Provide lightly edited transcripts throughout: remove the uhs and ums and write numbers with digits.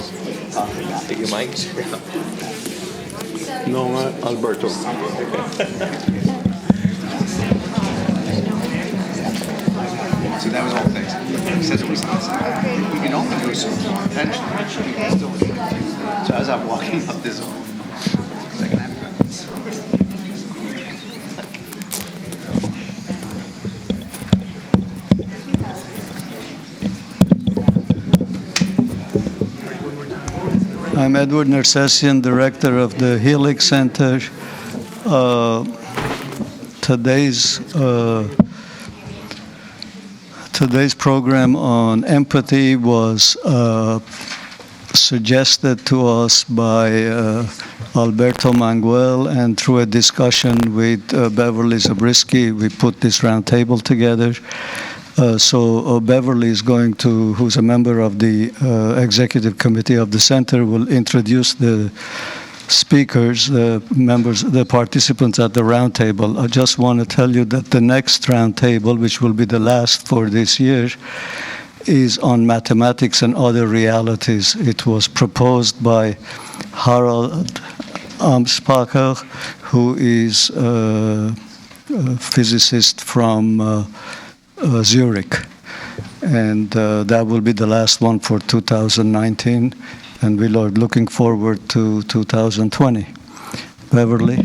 Take your mic. No, Alberto. So that was all things. He said it was we can only do so attention. So as I'm walking up this second half. I'm Edward Nersessian, director of the Helix Center. Today's program on empathy was suggested to us by Alberto Manguel, and through a discussion with Beverly Zabriskie, we put this roundtable together. So Beverly is going to, who's a member of the executive committee of the center, will introduce the speakers, the members, the participants at the roundtable. I just want to tell you that the next roundtable, which will be the last for this year, is on mathematics and other realities. It was proposed by Harald Amspacher, who is a physicist from Zurich. And that will be the last one for 2019. And we are looking forward to 2020. Beverly?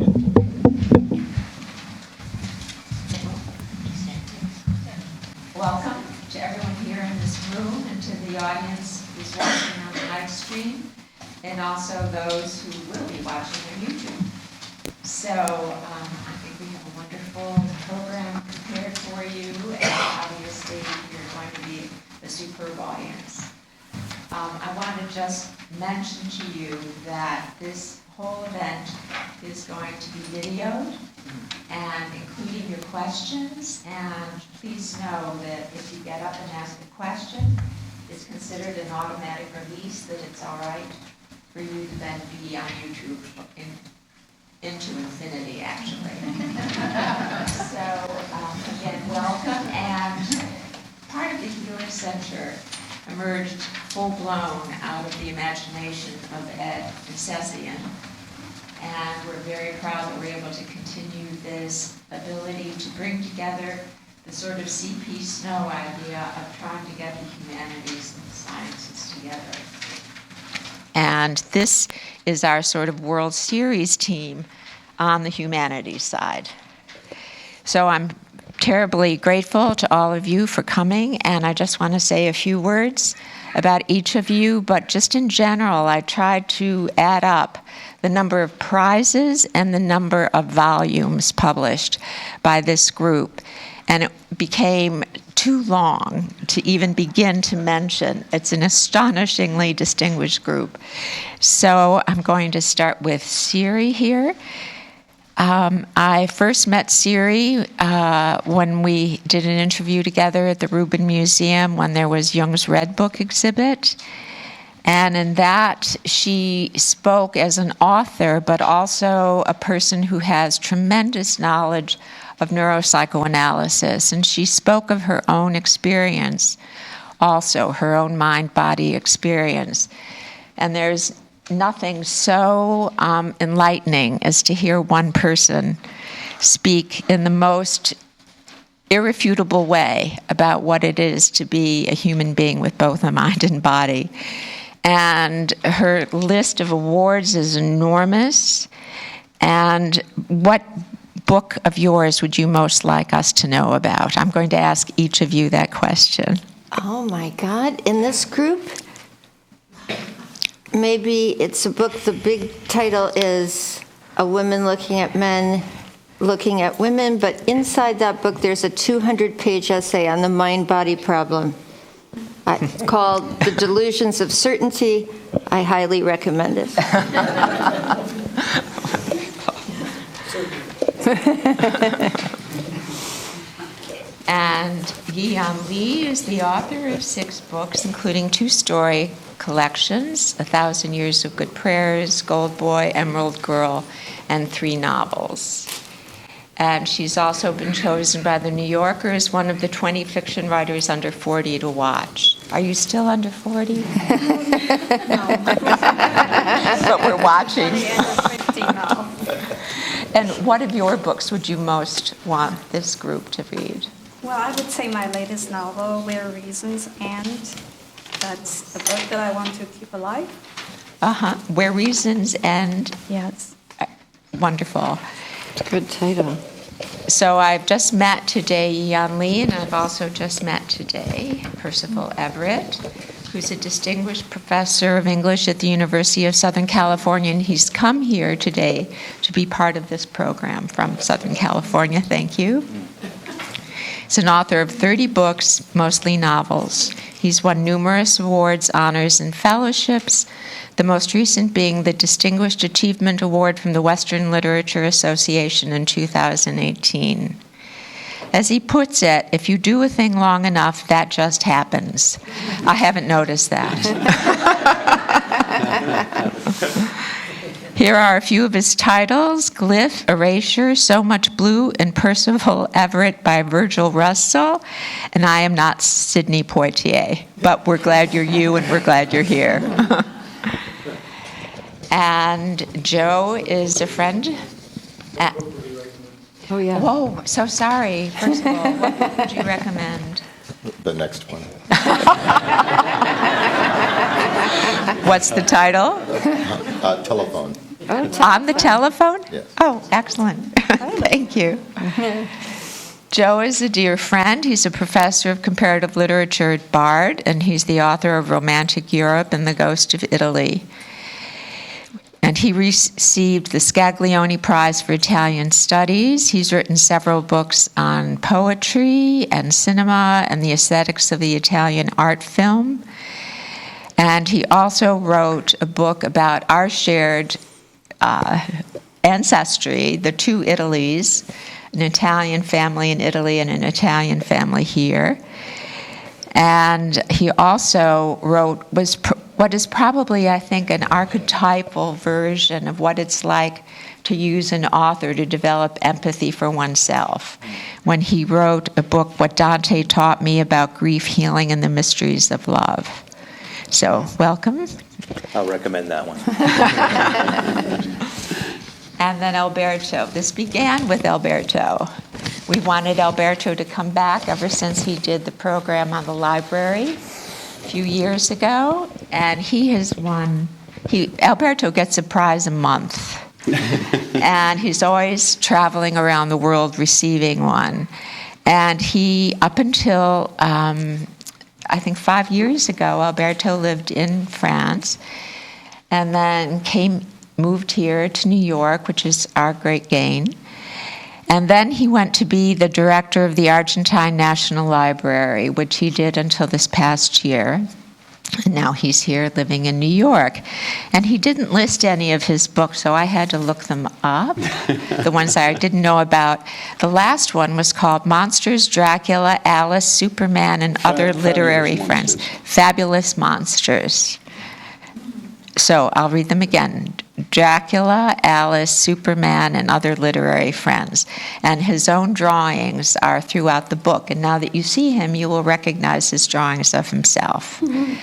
Welcome to everyone here in this room and to the audience who's watching on the live stream, and also those who will be watching on YouTube. So I think we have a wonderful program prepared for you, and obviously you're going to be a superb audience. I want to just mention to you that this whole event is going to be videoed, and including your questions, and please know that if you get up and ask a question, it's considered an automatic release, that it's all right for you to then be on YouTube into infinity, actually. So, again, welcome, and part of the Helix Center emerged full-blown out of the imagination of Ed Nersessian, and we're very proud that we're able to continue this ability to bring together the sort of C.P. Snow idea of trying to get the humanities and the sciences together. And this is our sort of World Series team on the humanities side. So I'm terribly grateful to all of you for coming, and I just want to say a few words about each of you, but just in general, I tried to add up the number of prizes and the number of volumes published by this group, and it became too long to even begin to mention. It's an astonishingly distinguished group. So I'm going to start with Siri here. I first met Siri when we did an interview together at the Rubin Museum when there was Jung's Red Book exhibit. And in that, she spoke as an author, but also a person who has tremendous knowledge of neuropsychoanalysis. And she spoke of her own experience, also her own mind-body experience. And there's nothing so enlightening as to hear one person speak in the most irrefutable way about what it is to be a human being with both a mind and body. And her list of awards is enormous. And what book of yours would you most like us to know about? I'm going to ask each of you that question. Oh my God, in this group? Maybe it's a book, the big title is A Woman Looking at Men, Looking at Women, but inside that book there's a 200-page essay on the mind-body problem called The Delusions of Certainty. I highly recommend it. And Yi-Yan Lee is the author of 6 books, including 2 story collections, 1,000 Years of Good Prayers, Gold Boy, Emerald Girl, and 3 novels. And she's also been chosen by The New Yorker as one of the 20 fiction writers under 40 to watch. Are you still under 40? No. But we're watching. And what of your books would you most want this group to read? Well, I would say my latest novel, Where Reasons End. That's a book that I want to keep alive. Where Reasons End. Yes. Wonderful. It's a good title. So I've just met today Yan Lee, and I've also just met today Percival Everett, who's a distinguished professor of English at the University of Southern California, and he's come here today to be part of this program from Southern California. Thank you. He's an author of 30 books, mostly novels. He's won numerous awards, honors, and fellowships, the most recent being the Distinguished Achievement Award from the Western Literature Association in 2018. As he puts it, if you do a thing long enough, that just happens. I haven't noticed that. Here are a few of his titles: Glyph, Erasure, So Much Blue, and Percival Everett by Virgil Russell. And I am not Sidney Poitier, but we're glad you're you and we're glad you're here. And Joe is a friend. Oh, yeah. Whoa, so sorry. First of all, what would you recommend? The next one. What's the title? Telephone. On the telephone? Yes. Oh, excellent. Thank you. Joe is a dear friend. He's a professor of comparative literature at Bard, and he's the author of Romantic Europe and The Ghost of Italy. And he received the Scaglione Prize for Italian Studies. He's written several books on poetry and cinema and the aesthetics of the Italian art film. And he also wrote a book about our shared ancestry, the two Italies, an Italian family in Italy and an Italian family here. And he also wrote, what is probably, I think, an archetypal version of what it's like to use an author to develop empathy for oneself, when he wrote a book, What Dante Taught Me About Grief, Healing, and the Mysteries of Love. So, welcome. I'll recommend that one. And then Alberto. This began with Alberto. We wanted Alberto to come back ever since he did the program on the library a few years ago, and he has won. Alberto gets a prize a month, and he's always traveling around the world receiving one. And he, up until I think 5 years ago, Alberto lived in France, and then moved here to New York, which is our great gain. And then he went to be the director of the Argentine National Library, which he did until this past year. And now he's here living in New York. And he didn't list any of his books, so I had to look them up, the ones I didn't know about. The last one was called Monsters, Dracula, Alice, Superman, and Other Literary Friends. Fabulous Monsters. So I'll read them again. Dracula, Alice, Superman, and Other Literary Friends. And his own drawings are throughout the book. And now that you see him, you will recognize his drawings of himself. Mm-hmm.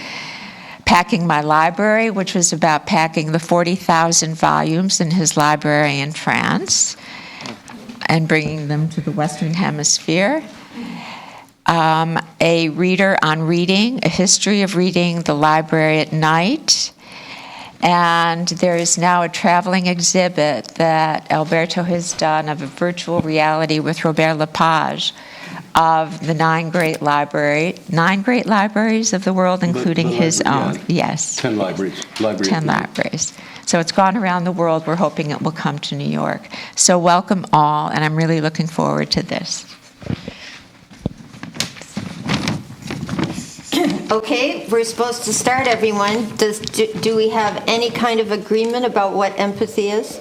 Packing My Library, which was about packing the 40,000 volumes in his library in France and bringing them to the Western Hemisphere. A Reader on Reading, A History of Reading, The Library at Night. And there is now a traveling exhibit that Alberto has done of a virtual reality with Robert Lepage of the 9 great libraries of the world, including his own. Yeah. Yes. 10 libraries. 10 libraries. So it's gone around the world. We're hoping it will come to New York. So welcome all, and I'm really looking forward to this. Okay, we're supposed to start, everyone. Do we have any kind of agreement about what empathy is?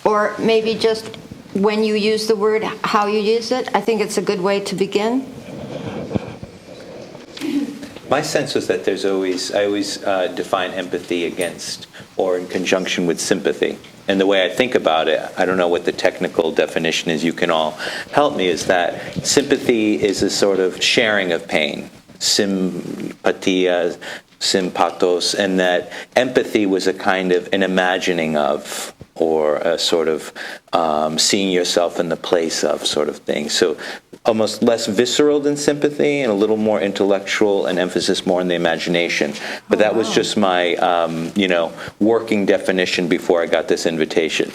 Or maybe just when you use the word, how you use it? I think it's a good way to begin. My sense is that I always define empathy against or in conjunction with sympathy. And the way I think about it, I don't know what the technical definition is, you can all help me, is that sympathy is a sort of sharing of pain. sympatia, sympathos, and that empathy was a kind of an imagining of, or a sort of seeing yourself in the place of sort of thing. So almost less visceral than sympathy and a little more intellectual and emphasis more on the imagination. But that was just my, working definition before I got this invitation.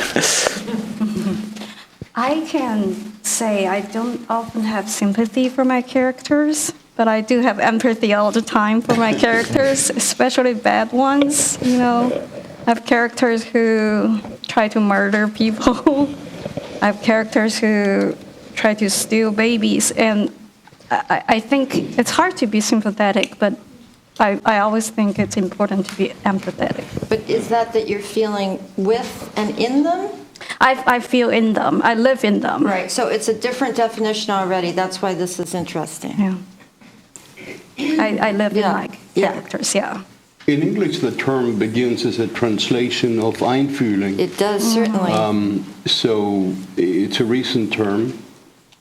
I can say I don't often have sympathy for my characters, but I do have empathy all the time for my characters, especially bad ones. I have characters who try to murder people. I have characters who try to steal babies, and I think it's hard to be sympathetic, but I always think it's important to be empathetic. But is that you're feeling with and in them? I feel in them. I live in them. Right, so it's a different definition already. That's why this is interesting. Yeah. I live in Yeah. my characters, yeah. In English, the term begins as a translation of einfühling. It does, certainly. So it's a recent term,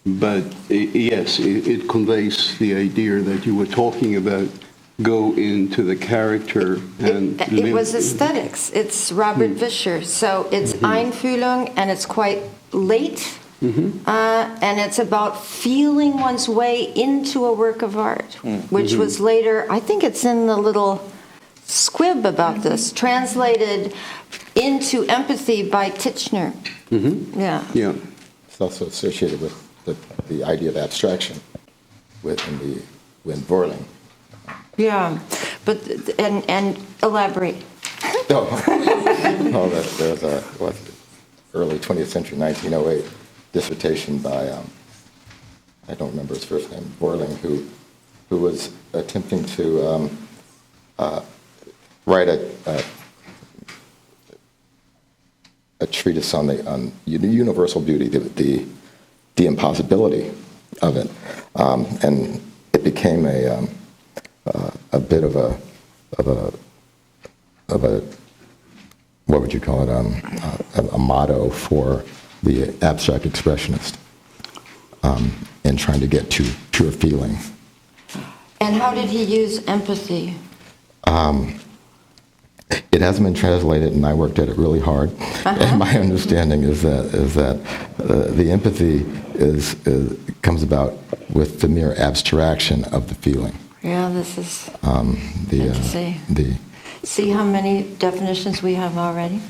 but yes, it conveys the idea that you were talking about. Go into the character and It was aesthetics. It's Robert Vischer. So it's Einfühlung, and it's quite late. And it's about feeling one's way into a work of art, which was later, I think it's in the little squib about this, translated into empathy by Titchener. Yeah. Yeah. It's also associated with the idea of abstraction when Vorling. Yeah, but and elaborate. There was a early 20th century, 1908, dissertation by I don't remember his first name, Vorling, who was attempting to write a treatise on the universal beauty, the impossibility of it, and it became a bit of a what would you call it, a motto for the abstract expressionist in trying to get to pure feeling. And how did he use empathy? It hasn't been translated, and I worked at it really hard. And my understanding is that the empathy comes about with the mere abstraction of the feeling. Yeah, this is see how many definitions we have already?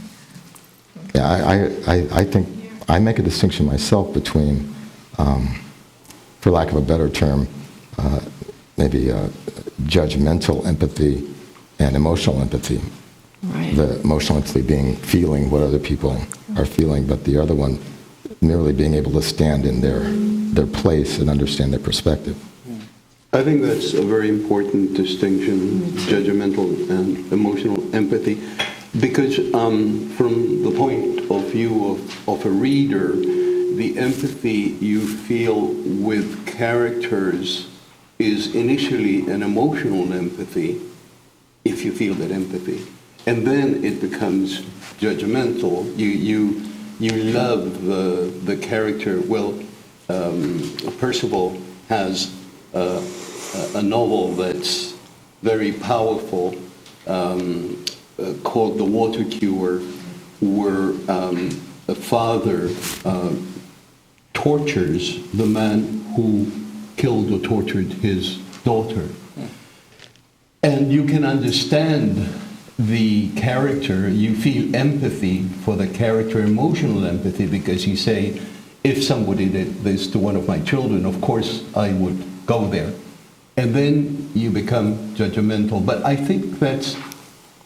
Yeah, I think I make a distinction myself between, for lack of a better term, maybe judgmental empathy and emotional empathy. Right. The emotional empathy being feeling what other people are feeling, but the other one merely being able to stand in their place and understand their perspective. I think that's a very important distinction, judgmental and emotional empathy, because from the point of view of a reader, the empathy you feel with characters is initially an emotional empathy, if you feel that empathy. And then it becomes judgmental. You love the character. Well, Percival has a novel that's very powerful called The Water Cure, where a father tortures the man who killed or tortured his daughter. And you can understand the character, you feel empathy for the character, emotional empathy, because you say, if somebody did this to one of my children, of course I would go there. And then you become judgmental. But I think that's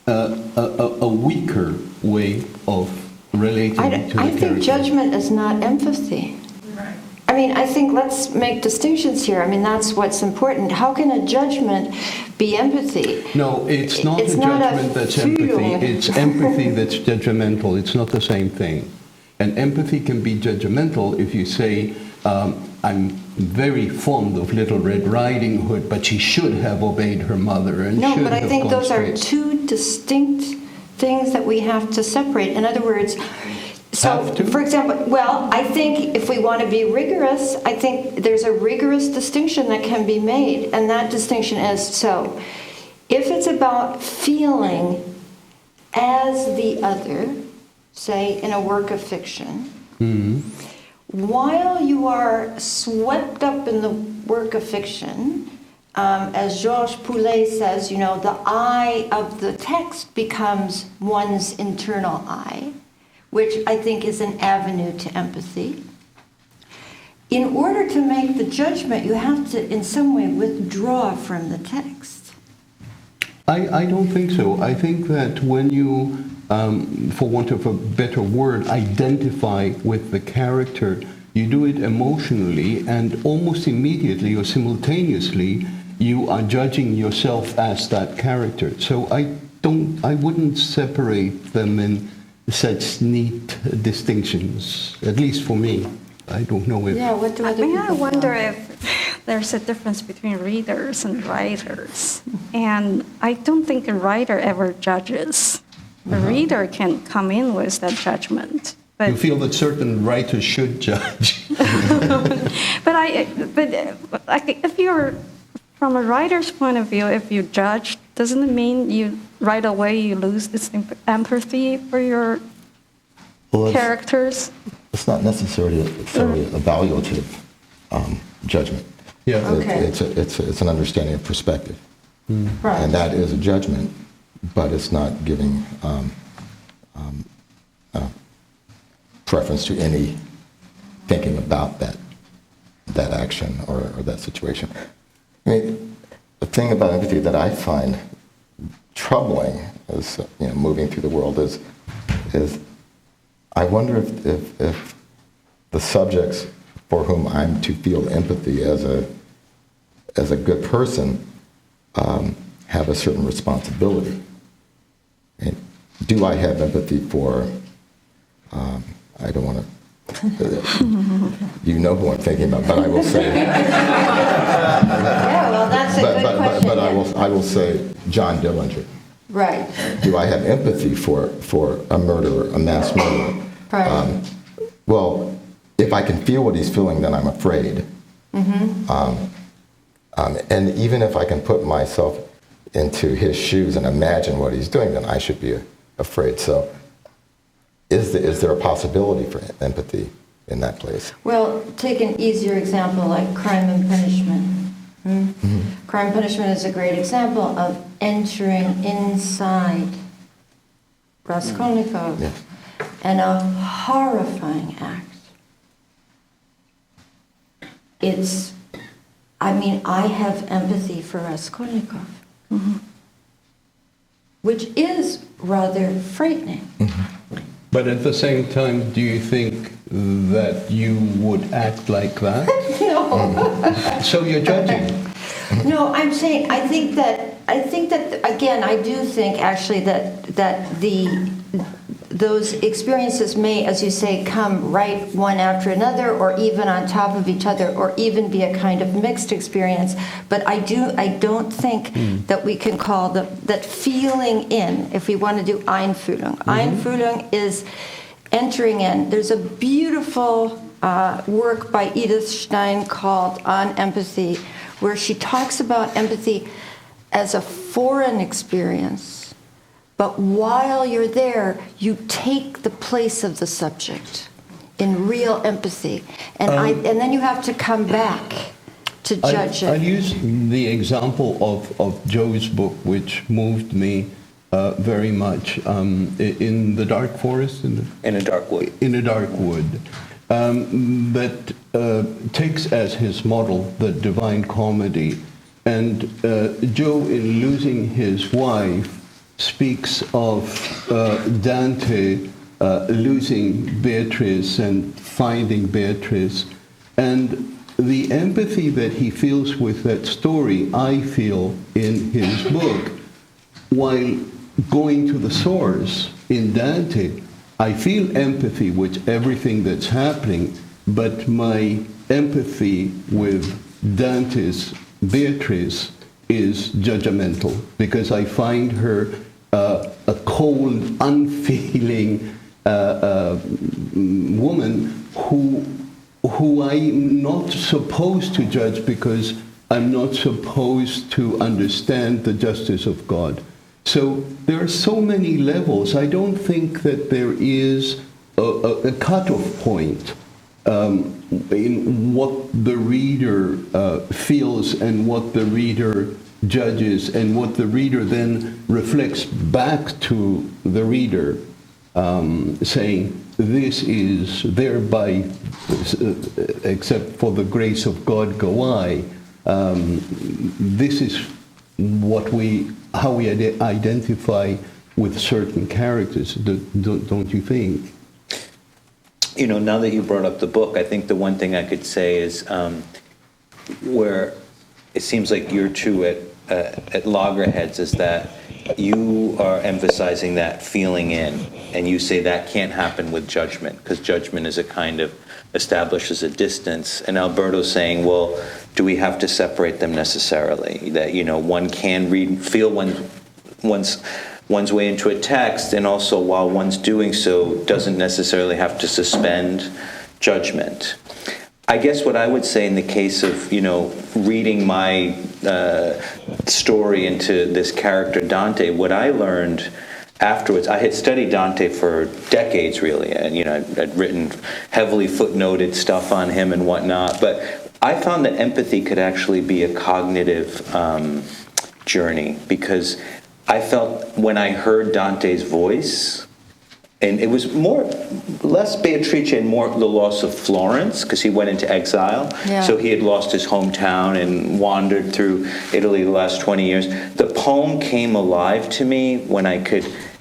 a weaker way of relating to the character. I think judgment is not empathy. Right. I mean, I think let's make distinctions here. I mean, that's what's important. How can a judgment be empathy? No, it's not a judgment that's empathy. It's empathy that's judgmental. It's not the same thing. And empathy can be judgmental if you say, I'm very fond of Little Red Riding Hood, but she should have obeyed her mother and No, should but I have think gone those are straight. two distinct things that we have to separate. In other words, Have to? For example, well, I think if we want to be rigorous, I think there's a rigorous distinction that can be made, and that distinction is, so, if it's about feeling as the other, say in a work of fiction, while you are swept up in the work of fiction, as Georges Poulet says, you know, the eye of the text becomes one's internal eye, which I think is an avenue to empathy. In order to make the judgment, you have to, in some way, withdraw from the text. I don't think so. I think that when you, for want of a better word, identify with the character, you do it emotionally, and almost immediately or simultaneously, you are judging yourself as that character. So I wouldn't separate them in such neat distinctions, at least for me. I don't know if... Yeah, what do other people I wonder feel? if there's a difference between readers and writers. And I don't think a writer ever judges. A reader can come in with that judgment. But You feel that certain writers should judge. but like, if you're from a writer's point of view, if you judge, doesn't it mean you right away you lose this empathy for your Well, characters? it's not necessarily a evaluative judgment. Yeah. Okay. It's an understanding of perspective. Right. And that is a judgment, but it's not giving preference to any thinking about that action or that situation. I mean, the thing about empathy that I find troubling as moving through the world is I wonder if the subjects for whom I'm to feel empathy as a good person have a certain responsibility. And do I have empathy for? I don't want to. You know who I'm thinking about, but I will say. Yeah, well, that's a good question. But yeah. I will say John Dillinger. Right. Do I have empathy for a murderer, a mass murderer? Right. Well, if I can feel what he's feeling, then I'm afraid. And even if I can put myself into his shoes and imagine what he's doing, then I should be afraid. So is there a possibility for empathy in that place? Well, take an easier example like Crime and Punishment. Crime and Punishment is a great example of entering inside Raskolnikov Yes. and a horrifying act. I have empathy for Raskolnikov, which is rather frightening. But at the same time, do you think that you would act like that? No. So you're judging. No, I'm saying I think that again I do think actually that those experiences may, as you say, come right one after another, or even on top of each other, or even be a kind of mixed experience. But I don't think that we can call that feeling in, if we want to do Einfühlung. Einfühlung is entering in. There's a beautiful work by Edith Stein called On Empathy, where she talks about empathy as a foreign experience. But while you're there, you take the place of the subject in real empathy. And then you have to come back to judge I'll it. use the example of Joe's book, which moved me very much, in The Dark Forest. In a dark wood. In a dark wood. That takes as his model the Divine Comedy. And Joe, in losing his wife, speaks of Dante losing Beatrice and finding Beatrice. And the empathy that he feels with that story, I feel in his book. While going to the source in Dante, I feel empathy with everything that's happening, but my empathy with Dante's Beatrice is judgmental, because I find her a cold, unfeeling woman who I'm not supposed to judge because I'm not supposed to understand the justice of God. So there are so many levels. I don't think that there is a cutoff point in what the reader feels and what the reader judges and what the reader then reflects back to the reader, saying, this is thereby, except for the grace of God go I. This is how we identify with certain characters, don't you think? You know, now that you brought up the book, I think the one thing I could say is where it seems like you're true at Loggerheads is that you are emphasizing that feeling in, and you say that can't happen with judgment, because judgment is a kind of establishes a distance. And Alberto's saying, well, do we have to separate them necessarily? That, you know, one can feel one's way into a text, and also while one's doing so doesn't necessarily have to suspend judgment. I guess what I would say in the case of, you know, reading my story into this character Dante, what I learned afterwards, I had studied Dante for decades, really, and, you know, I'd written heavily footnoted stuff on him and whatnot, but I found that empathy could actually be a cognitive journey, because I felt when I heard Dante's voice, and it was less Beatrice and more the loss of Florence, because he went into exile. Yeah. So he had lost his hometown and wandered through Italy the last 20 years. The poem came alive to me when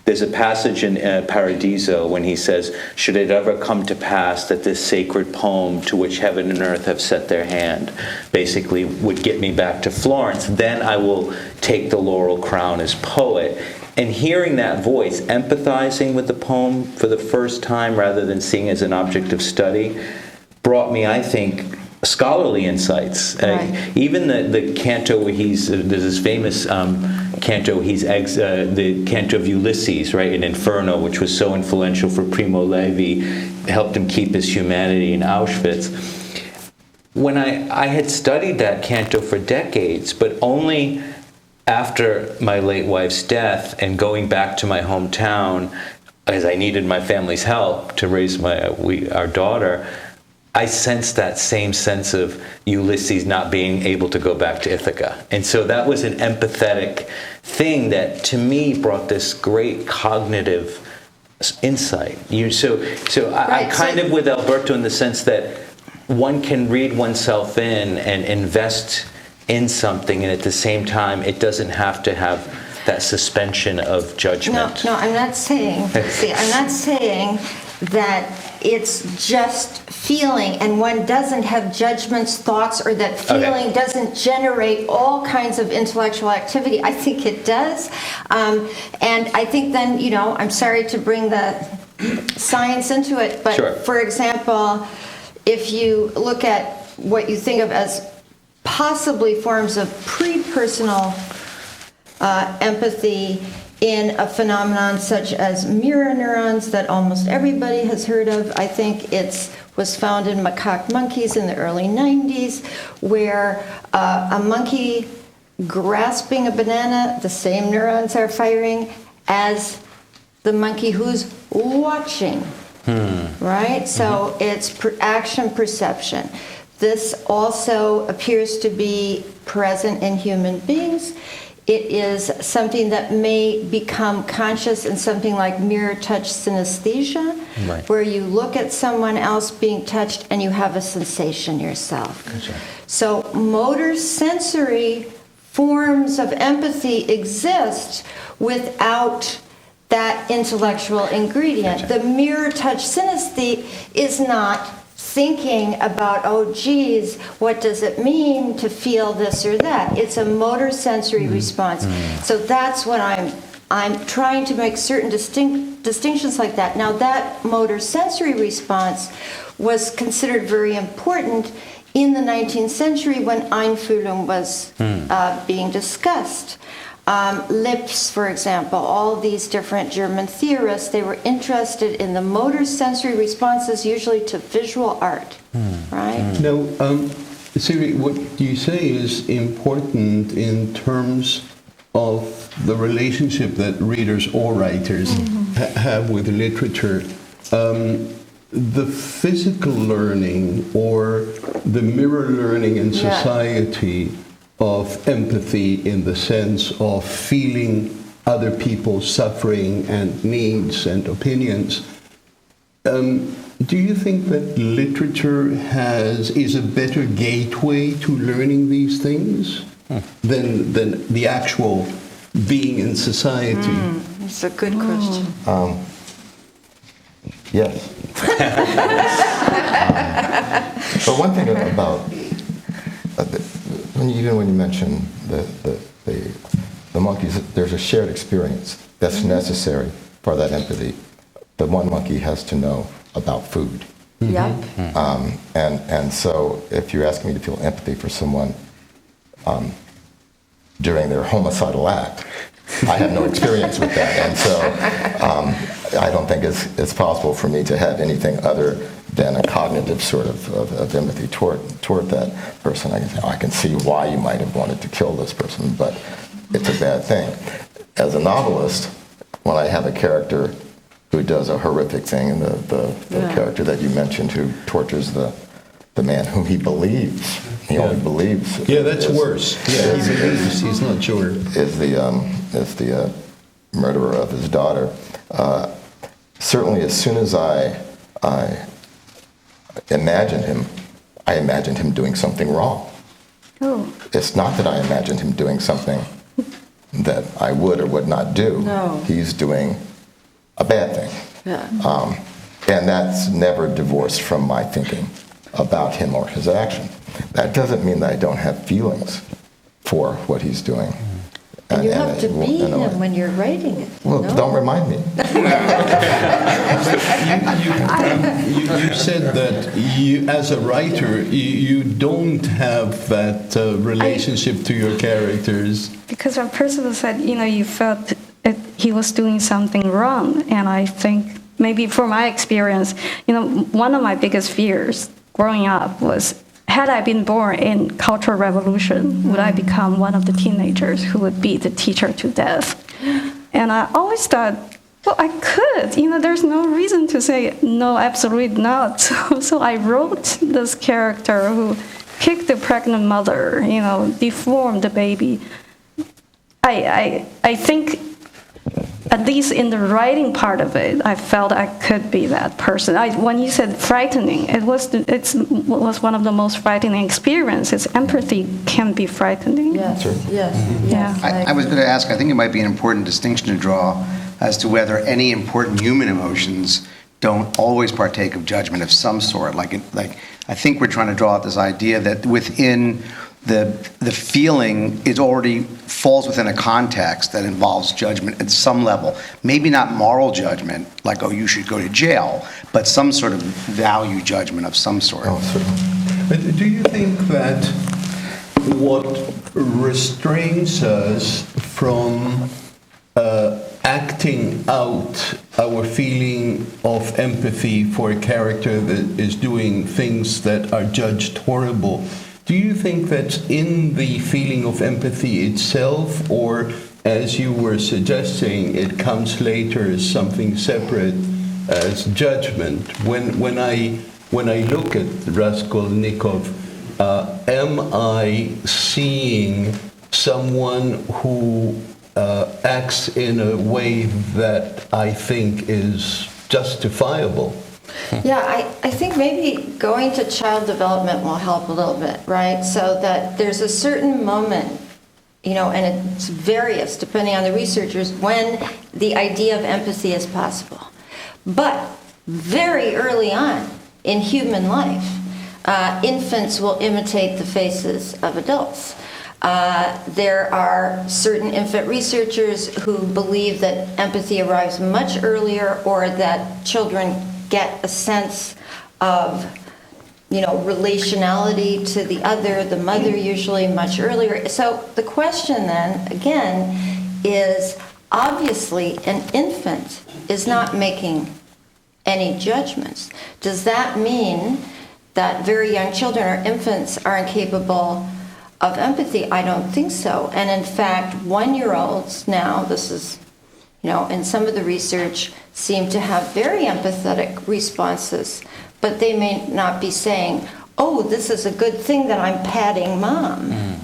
there's a passage in Paradiso when he says, should it ever come to pass that this sacred poem to which heaven and earth have set their hand basically would get me back to Florence, then I will take the laurel crown as poet. And hearing that voice, empathizing with the poem for the first time rather than seeing it as an object of study, brought me, I think, scholarly insights. Right. Even the canto where there's this famous canto, the canto of Ulysses, right, in Inferno, which was so influential for Primo Levi, helped him keep his humanity in Auschwitz. When I had studied that canto for decades, but only after my late wife's death and going back to my hometown, as I needed my family's help to raise our daughter, I sensed that same sense of Ulysses not being able to go back to Ithaca. And so that was an empathetic thing that, to me, brought this great cognitive insight. I kind of with Alberto in the sense that one can read oneself in and invest in something, and at the same time, it doesn't have to have that suspension of judgment. No, I'm not saying that it's just feeling, and one doesn't have judgments, thoughts, or that feeling doesn't generate all kinds of intellectual activity. I think it does. And I think then, you know, I'm sorry to bring the science into it, but Sure. For example, if you look at what you think of as possibly forms of pre-personal empathy in a phenomenon such as mirror neurons that almost everybody has heard of. I think it was found in macaque monkeys in the early 90s, where a monkey grasping a banana, the same neurons are firing as the monkey who's watching, right? So it's action perception. This also appears to be present in human beings. It is something that may become conscious in something like mirror touch synesthesia, Right. where you look at someone else being touched and you have a sensation yourself. Gotcha. So motor sensory forms of empathy exist without that intellectual ingredient. Gotcha. The mirror touch synesthete is not thinking about, oh geez, what does it mean to feel this or that? It's a motor sensory response. So that's what I'm trying to make certain distinctions like that. Now that motor sensory response was considered very important in the 19th century when Einfühlung was being discussed. Lips, for example, all these different German theorists, they were interested in the motor sensory responses, usually to visual art, right? Now, Siri, what you say is important in terms of the relationship that readers or writers have with literature. The physical learning or the mirror learning in society of empathy in the sense of feeling other people's suffering and needs and opinions. Do you think that literature is a better gateway to learning these things than the actual being in society? It's a good question. Yes. But one thing about even when you mention the monkeys, there's a shared experience that's necessary for that empathy. The one monkey has to know about food. Yep. And so if you're asking me to feel empathy for someone during their homicidal act, I have no experience with that. And so I don't think it's possible for me to have anything other than a cognitive sort of empathy toward that person. I can see why you might have wanted to kill this person, but it's a bad thing. As a novelist, when I have a character who does a horrific thing, and the character that you mentioned who tortures the man whom he believes, he only believes. Yeah, that's worse. Yeah, he believes, he's not sure. Is the murderer of his daughter. Certainly, as soon as I imagined him doing something wrong. Oh. It's not that I imagined him doing something that I would or would not do. No. He's doing a bad thing. Yeah. And that's never divorced from my thinking about him or his action. That doesn't mean that I don't have feelings for what he's doing. And you have to be him when you're writing it. Well, don't remind me. You said that you, as a writer, you don't have that relationship to your characters. Because a person said, you felt he was doing something wrong. And I think maybe from my experience, one of my biggest fears growing up was, had I been born in Cultural Revolution, would I become one of the teenagers who would beat the teacher to death? And I always thought, well, I could. There's no reason to say, no, absolutely not. So I wrote this character who kicked the pregnant mother, deformed the baby. I think, at least in the writing part of it, I felt I could be that person. When you said frightening, it was one of the most frightening experiences. Empathy can be frightening. Yes, yes, Yeah. I was going to ask, I think it might be an important distinction to draw as to whether any important human emotions don't always partake of judgment of some sort. Like I think we're trying to draw out this idea that within the feeling it already falls within a context that involves judgment at some level. Maybe not moral judgment, like, oh, you should go to jail, but some sort of value judgment of some sort. Oh, certainly. But do you think that what restrains us from acting out our feeling of empathy for a character that is doing things that are judged horrible, do you think that's in the feeling of empathy itself, or, as you were suggesting, it comes later as something separate, as judgment? When I look at Raskolnikov, am I seeing someone who acts in a way that I think is justifiable? Yeah, I think maybe going to child development will help a little bit, right? So that there's a certain moment, and it's various depending on the researchers, when the idea of empathy is possible. But very early on in human life, infants will imitate the faces of adults. There are certain infant researchers who believe that empathy arrives much earlier, or that children get a sense of, relationality to the other, the mother usually much earlier. So the question then, again, is obviously an infant is not making any judgments. Does that mean that very young children or infants are incapable of empathy? I don't think so. And in fact, 1-year-olds now, this is, in some of the research, seem to have very empathetic responses, but they may not be saying, oh, this is a good thing that I'm patting mom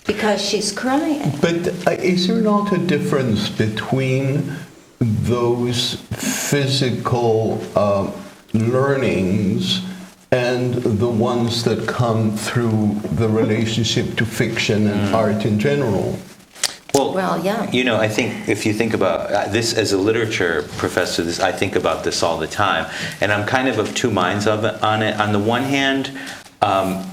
because she's crying. But is there not a difference between those physical learnings and the ones that come through the relationship to fiction and art in general? Well, yeah. I think if you think about this as a literature professor, I think about this all the time, and I'm kind of two minds on it. On the one hand,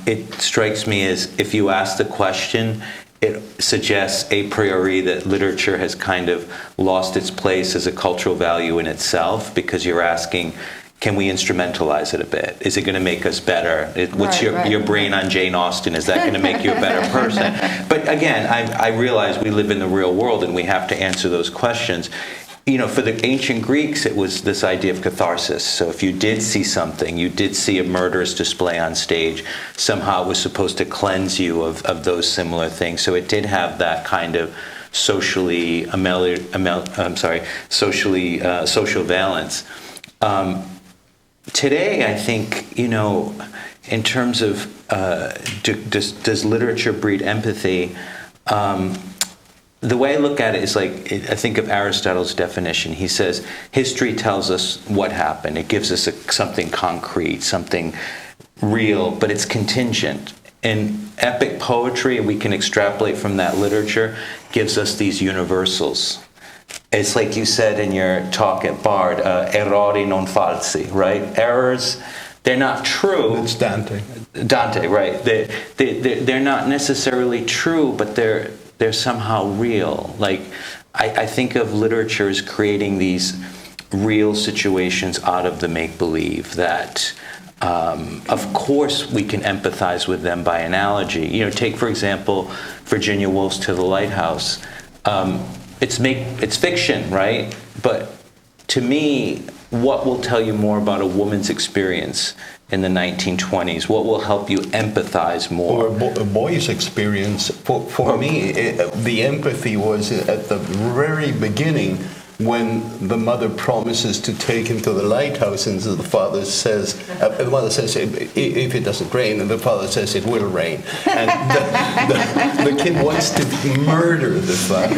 it strikes me as if you ask the question, it suggests a priori that literature has kind of lost its place as a cultural value in itself, because you're asking, can we instrumentalize it a bit? Is it going to make us better? What's your brain on Jane Austen? Is that going to make you a better person? But again, I realize we live in the real world and we have to answer those questions. For the ancient Greeks, it was this idea of catharsis. So if you did see something, you did see a murderous display on stage, somehow it was supposed to cleanse you of those similar things. So it did have that kind of social valence. Today, I think, in terms of does literature breed empathy, the way I look at it is like, I think of Aristotle's definition. He says, history tells us what happened. It gives us something concrete, something real, but it's contingent. And epic poetry, we can extrapolate from that literature, gives us these universals. It's like you said in your talk at Bard, errori non falsi, right? Errors, they're not true. It's Dante. Dante, right. They're not necessarily true, but they're somehow real. Like, I think of literature as creating these real situations out of the make-believe that, of course, we can empathize with them by analogy. Take, for example, Virginia Woolf's To the Lighthouse. It's fiction, right? But to me, what will tell you more about a woman's experience in the 1920s? What will help you empathize more? Or a boy's experience. For me, the empathy was at the very beginning, when the mother promises to take him to the lighthouse, and the father says, the mother says, if it doesn't rain, and the father says, it will rain. And the kid wants to murder the father.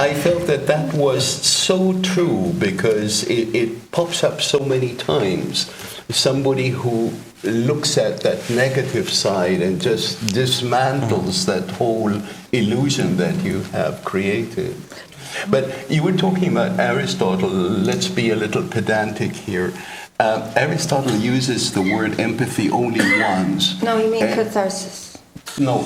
I felt that was so true, because it pops up so many times. Somebody who looks at that negative side and just dismantles that whole illusion that you have created. But you were talking about Aristotle. Let's be a little pedantic here. Aristotle uses the word empathy only once. No, you mean catharsis. No,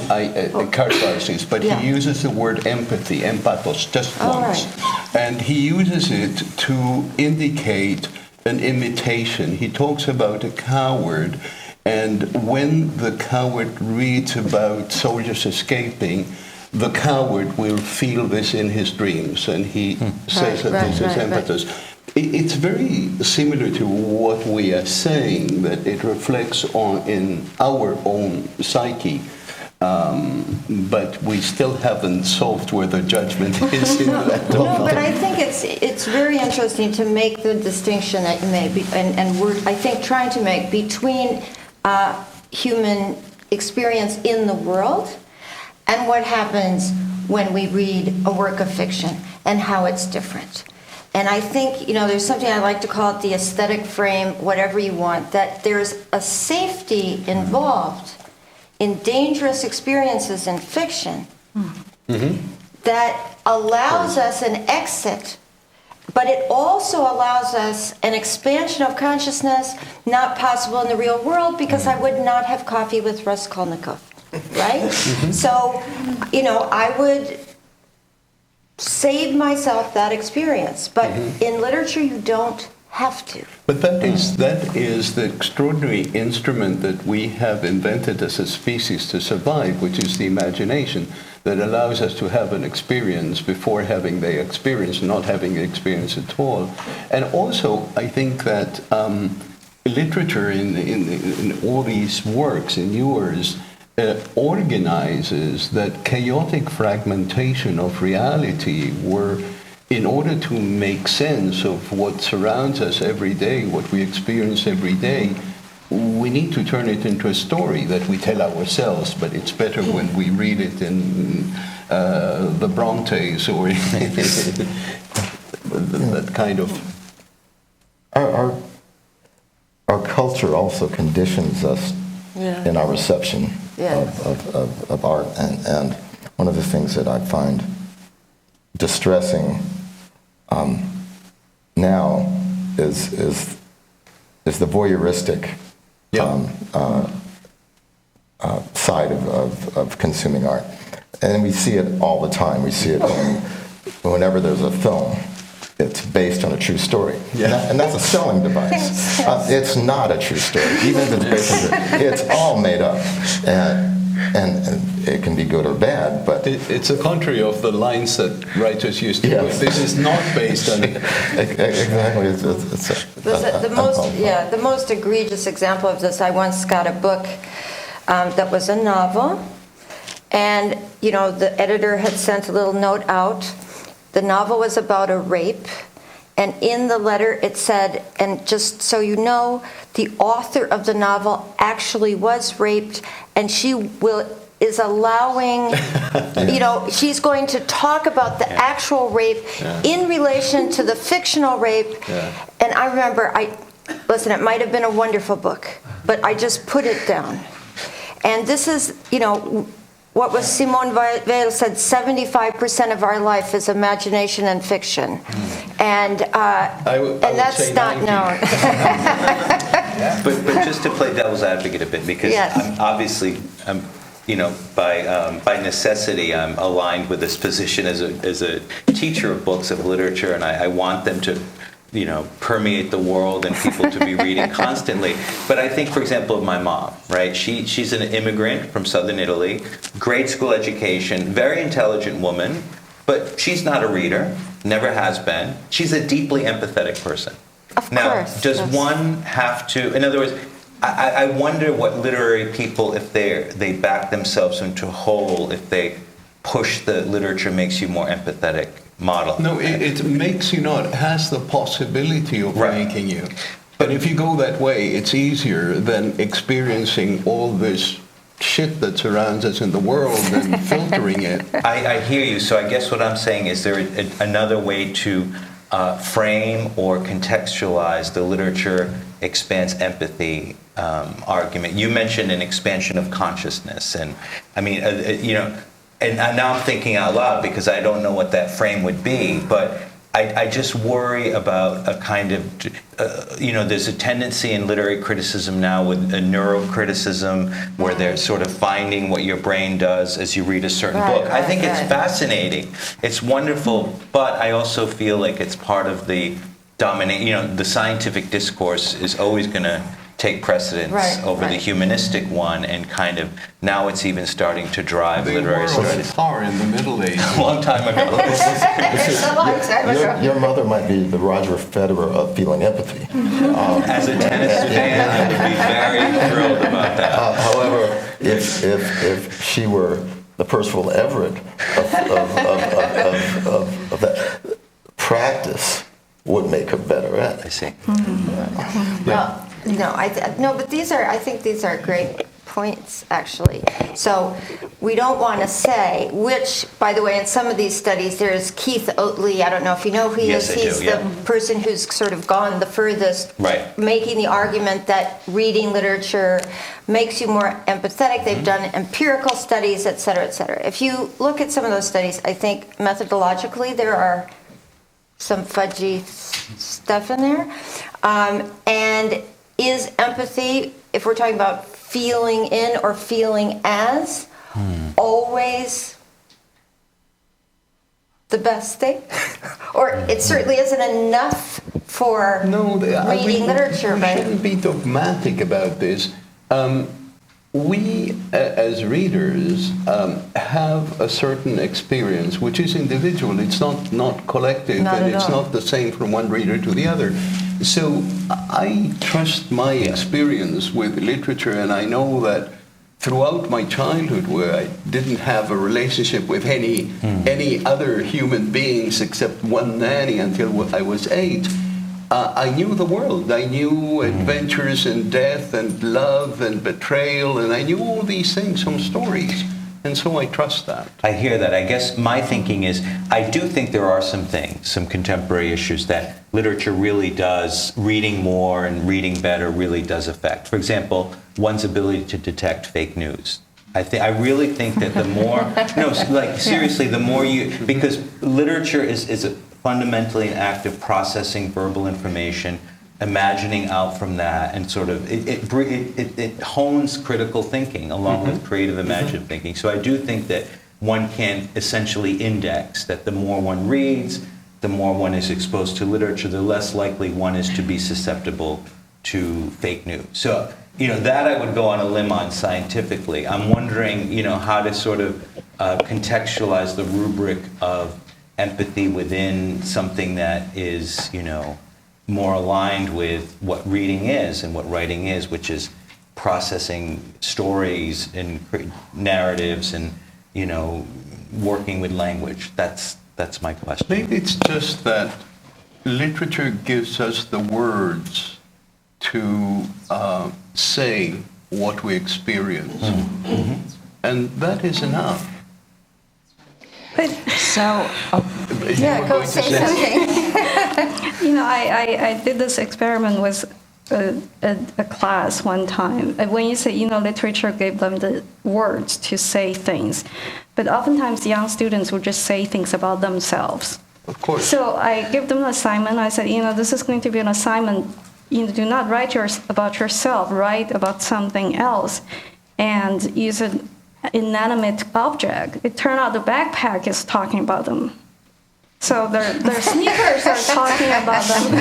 catharsis, but he uses the word empathy, empathos, just once. Right. And he uses it to indicate an imitation. He talks about a coward, and when the coward reads about soldiers escaping, the coward will feel this in his dreams, and he says that this is emphasis. It's very similar to what we are saying, that it reflects in our own psyche, but we still haven't solved where the judgment is in that. No, but I think it's very interesting to make the distinction that you made, and we're, I think, trying to make between human experience in the world and what happens when we read a work of fiction, and how it's different. And I think, there's something I like to call it the aesthetic frame, whatever you want, that there's a safety involved in dangerous experiences in fiction that allows us an exit, but it also allows us an expansion of consciousness not possible in the real world, because I would not have coffee with Raskolnikov. Right? So, I would save myself that experience. But in literature, you don't have to. But that is the extraordinary instrument that we have invented as a species to survive, which is the imagination. that allows us to have an experience before having the experience, not having the experience at all. And also, I think that literature in all these works, in yours, organizes that chaotic fragmentation of reality where, in order to make sense of what surrounds us every day, what we experience every day, we need to turn it into a story that we tell ourselves, but it's better when we read it in the Brontes or that kind of... Our culture also conditions us in our reception of art. And one of the things that I find distressing now is the voyeuristic side of consuming art. And we see it all the time. We see it whenever there's a film. It's based on a true story. And that's a selling device. It's not a true story. Even if it's based on it's all made up. And it can be good or bad, but... It's a contrary of the lines that writers used to use. This is not based on... Exactly. The most egregious example of this, I once got a book that was a novel, and, you know, the editor had sent a little note out. The novel was about a rape, and in the letter it said, and just so you know, the author of the novel actually was raped, and she is allowing, you know, she's going to talk about the actual rape in relation to the fictional rape. And I remember, listen, it might have been a wonderful book, but I just put it down. And this is, you know, what was Simone Weil said, 75% of our life is imagination and fiction. And that's not known. But just to play devil's advocate a bit, because I'm you know, by necessity, I'm aligned with this position as a teacher of books of literature, and I want them to, you know, permeate the world and people to be reading constantly. But I think, for example, of my mom, right? She's an immigrant from southern Italy, grade school education, very intelligent woman, but she's not a reader, never has been. She's a deeply empathetic person. Of course. Now, does one have to, in other words, I wonder what literary people, if they back themselves into a hole, if they push the literature makes you more empathetic model. No, it makes you not, has the possibility of making you. But if you go that way, it's easier than experiencing all this shit that surrounds us in the world and filtering it. I hear you. So I guess what I'm saying is there another way to frame or contextualize the literature expands empathy argument. You mentioned an expansion of consciousness, and I mean, you know, and now I'm thinking out loud because I don't know what that frame would be, but I just worry about a kind of, you know, there's a tendency in literary criticism now with a neurocriticism where they're sort of finding what your brain does as you read a certain book. I think it's fascinating. It's wonderful, but I also feel like it's part of the dominate, you know, the scientific discourse is always going to take precedence over the humanistic one, and kind of now it's even starting to drive literary studies. Far in the Middle Ages. A long time ago. Your mother might be the Roger Federer of feeling empathy. As a tennis fan, I would be very thrilled about that. However, if she were the Percival Everett of that, practice would make her better at it. I see. Well, but I think these are great points, actually. So we don't want to say, which, by the way, in some of these studies, there's Keith Oatley. I don't know if you know who he is. He's the person who's sort of gone the furthest, making the argument that reading literature makes you more empathetic. They've done empirical studies, et cetera, et cetera. If you look at some of those studies, I think methodologically there are some fudgy stuff in there. And is empathy, if we're talking about feeling in or feeling as, always the best thing? Or it certainly isn't enough for reading literature, we right? shouldn't be dogmatic about this. we, as readers, have a certain experience which is individual. It's not collective, Not and at it's all. not the same from one reader to the other. So I trust my experience with literature, and I know that throughout my childhood, where I didn't have a relationship with any other human beings except one nanny until I was 8, I knew the world. I knew adventures and death and love and betrayal, and I knew all these things from stories. And so I trust that. I hear that. I guess my thinking is, I do think there are some things, some contemporary issues that literature really does, reading more and reading better really does affect. For example, one's ability to detect fake news. I really think that the more, seriously, the more because literature is fundamentally an act of processing verbal information, imagining out from that, and sort of it hones critical thinking along with creative imaginative thinking. So I do think that one can essentially index that the more one reads, the more one is exposed to literature, the less likely one is to be susceptible to fake news. So, that I would go on a limb on scientifically. I'm wondering, how to sort of contextualize the rubric of empathy within something that is, more aligned with what reading is and what writing is, which is processing stories and narratives and, working with language. That's my question. Maybe it's just that literature gives us the words to say what we experience. And that is enough. So, Yeah, go say something. I did this experiment with a class one time. When you say, literature gave them the words to say things, but oftentimes young students would just say things about themselves. Of course. So I give them an assignment. I said, this is going to be an assignment. Do not write about yourself. Write about something else, and use an inanimate object. It turned out the backpack is talking about them. So their sneakers are talking about them.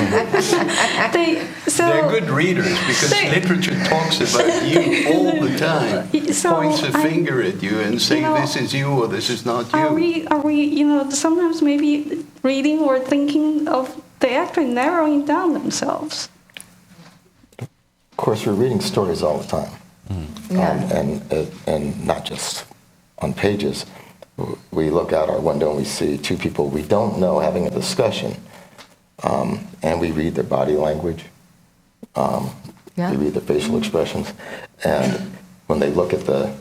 They're good readers because literature talks about you all the time. Points a finger at you and saying this is you or this is not you. Are we sometimes maybe reading or thinking of they actually narrowing down themselves? Of course, we're reading stories all the time, and not just on pages. We look out our window and we see two people we don't know having a discussion, and we read their body language, we read their facial expressions, and when they look at the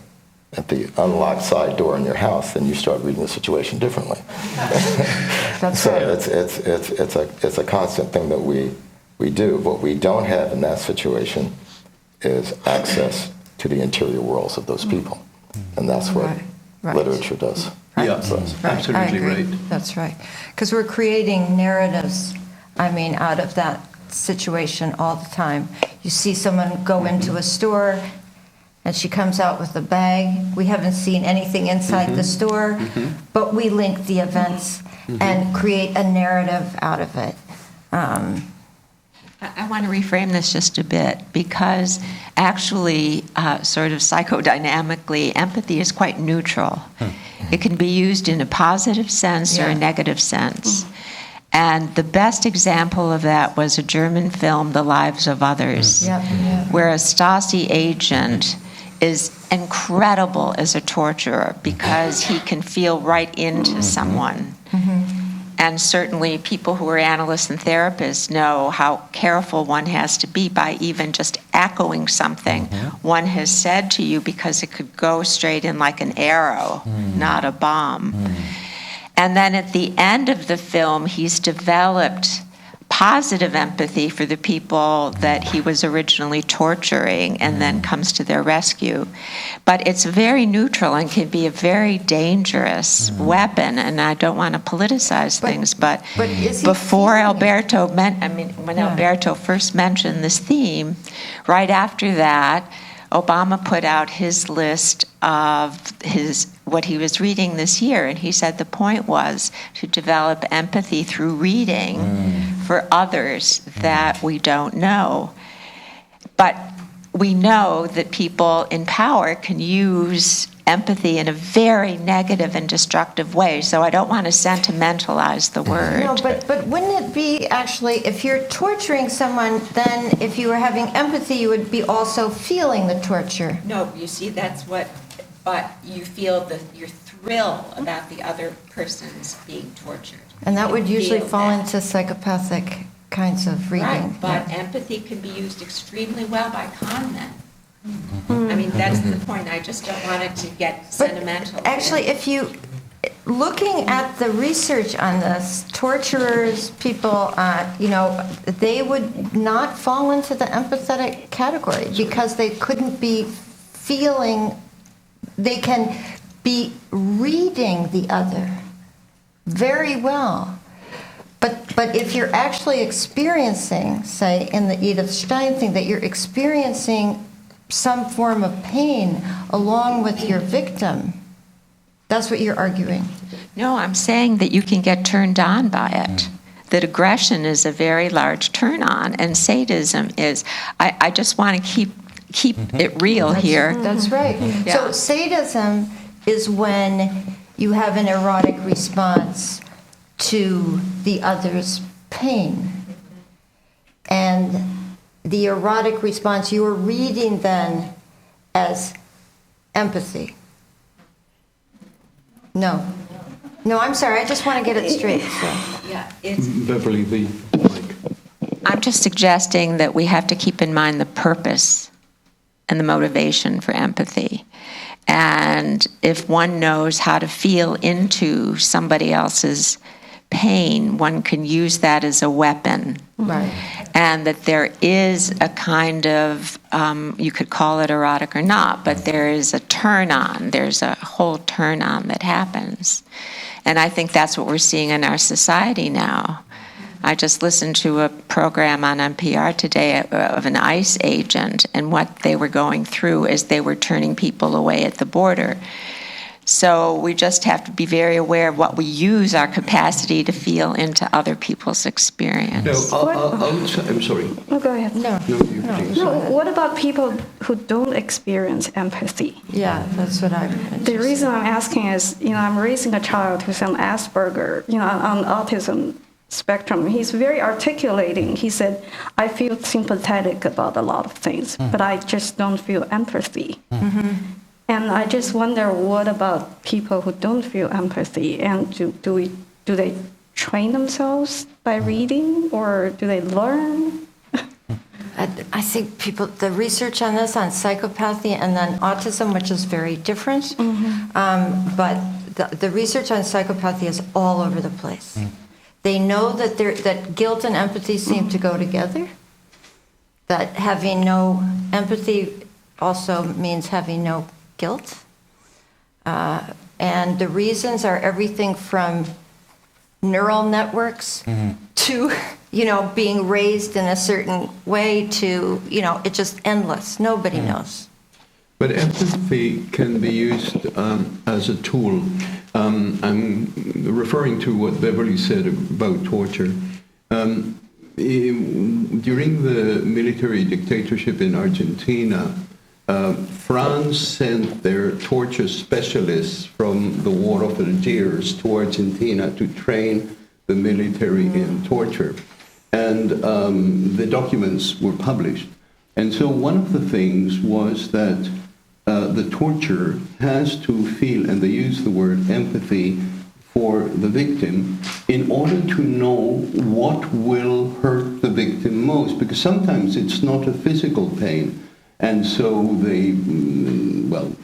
unlocked side door in your house, then you start reading the situation differently. That's so right. it's a constant thing that we do. What we don't have in that situation is access to the interior worlds of those people, and that's what literature does. Yeah, absolutely I agree. right. That's right. Because we're creating narratives, out of that situation all the time. You see someone go into a store, and she comes out with a bag. We haven't seen anything inside the store, but we link the events and create a narrative out of it. I want to reframe this just a bit, because actually, sort of psychodynamically, empathy is quite neutral. It can be used in a positive sense or a negative sense. And the best example of that was a German film, The Lives of Others, where a Stasi agent is incredible as a torturer because he can feel right into someone. And certainly people who are analysts and therapists know how careful one has to be by even just echoing something one has said to you, because it could go straight in like an arrow, not a bomb. And then at the end of the film, he's developed positive empathy for the people that he was originally torturing and then comes to their rescue. But it's very neutral and can be a very dangerous weapon, and I don't want to politicize things, but before Alberto, when Alberto first mentioned this theme, right after that, Obama put out his list of what he was reading this year, and he said the point was to develop empathy through reading for others that we don't know. But we know that people in power can use empathy in a very negative and destructive way. So I don't want to sentimentalize the word. No, but wouldn't it be actually, if you're torturing someone, then if you were having empathy, you would be also feeling the torture. No, you see, that's what, but you feel your thrill about the other person's being tortured. And that would You usually feel fall that. into psychopathic kinds of reading. Right, but Yeah. empathy can be used extremely well by con men. I mean, that's the point. I just don't want it to get But sentimental. actually, if you, looking at the research on this, torturers, people, they would not fall into the empathetic category because they couldn't be feeling, they can be reading the other very well. But if you're actually experiencing, say, in the Edith Stein thing, that you're experiencing some form of pain along with your victim, that's what you're arguing. No, I'm saying that you can get turned on by it. That aggression is a very large turn on, and sadism is. I just want to keep it real here. That's right. Yeah. So sadism is when you have an erotic response to the other's pain. And the erotic response you're reading then as empathy. No, I'm sorry, I just want to get it straight. So. Yeah, it's. Beverly, the mic. I'm just suggesting that we have to keep in mind the purpose and the motivation for empathy. And if one knows how to feel into somebody else's pain, one can use that as a weapon. Right. And that there is a kind of, you could call it erotic or not, but there is a turn on. There's a whole turn on that happens. And I think that's what we're seeing in our society now. I just listened to a program on NPR today of an ICE agent and what they were going through as they were turning people away at the border. So we just have to be very aware of what we use our capacity to feel into other people's experience. No, I'm sorry. Oh, go ahead. No. No, you please. No, what about people who don't experience empathy? Yeah, that's what I'm. The reason I'm asking is, I'm raising a child who's on Asperger, on autism spectrum. He's very articulating. He said, I feel sympathetic about a lot of things, but I just don't feel empathy. Mm-hmm. And I just wonder, what about people who don't feel empathy? And do they train themselves by reading, or do they learn? I think the research on this, on psychopathy and then autism, which is very different, but the research on psychopathy is all over the place. They know that guilt and empathy seem to go together, that having no empathy also means having no guilt. And the reasons are everything from neural networks to, being raised in a certain way to, it's just endless. Nobody knows. But empathy can be used as a tool. I'm referring to what Beverly said about torture. During the military dictatorship in Argentina, France sent their torture specialists from the War of Algiers to Argentina to train the military in torture. And the documents were published. And so one of the things was that the torturer has to feel, and they use the word empathy, for the victim in order to know what will hurt the victim most. Because sometimes it's not a physical pain. And so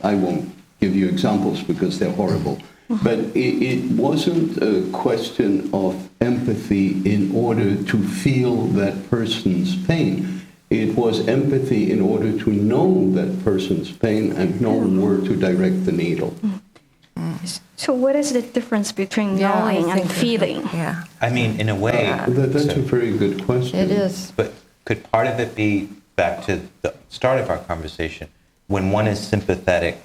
I won't give you examples because they're horrible. But it wasn't a question of empathy in order to feel that person's pain. It was empathy in order to know that person's pain and know where to direct the needle. So what is the difference between knowing and feeling? Yeah, I mean, in a way, That's a very good question. it is. but could part of it be, back to the start of our conversation, when one is sympathetic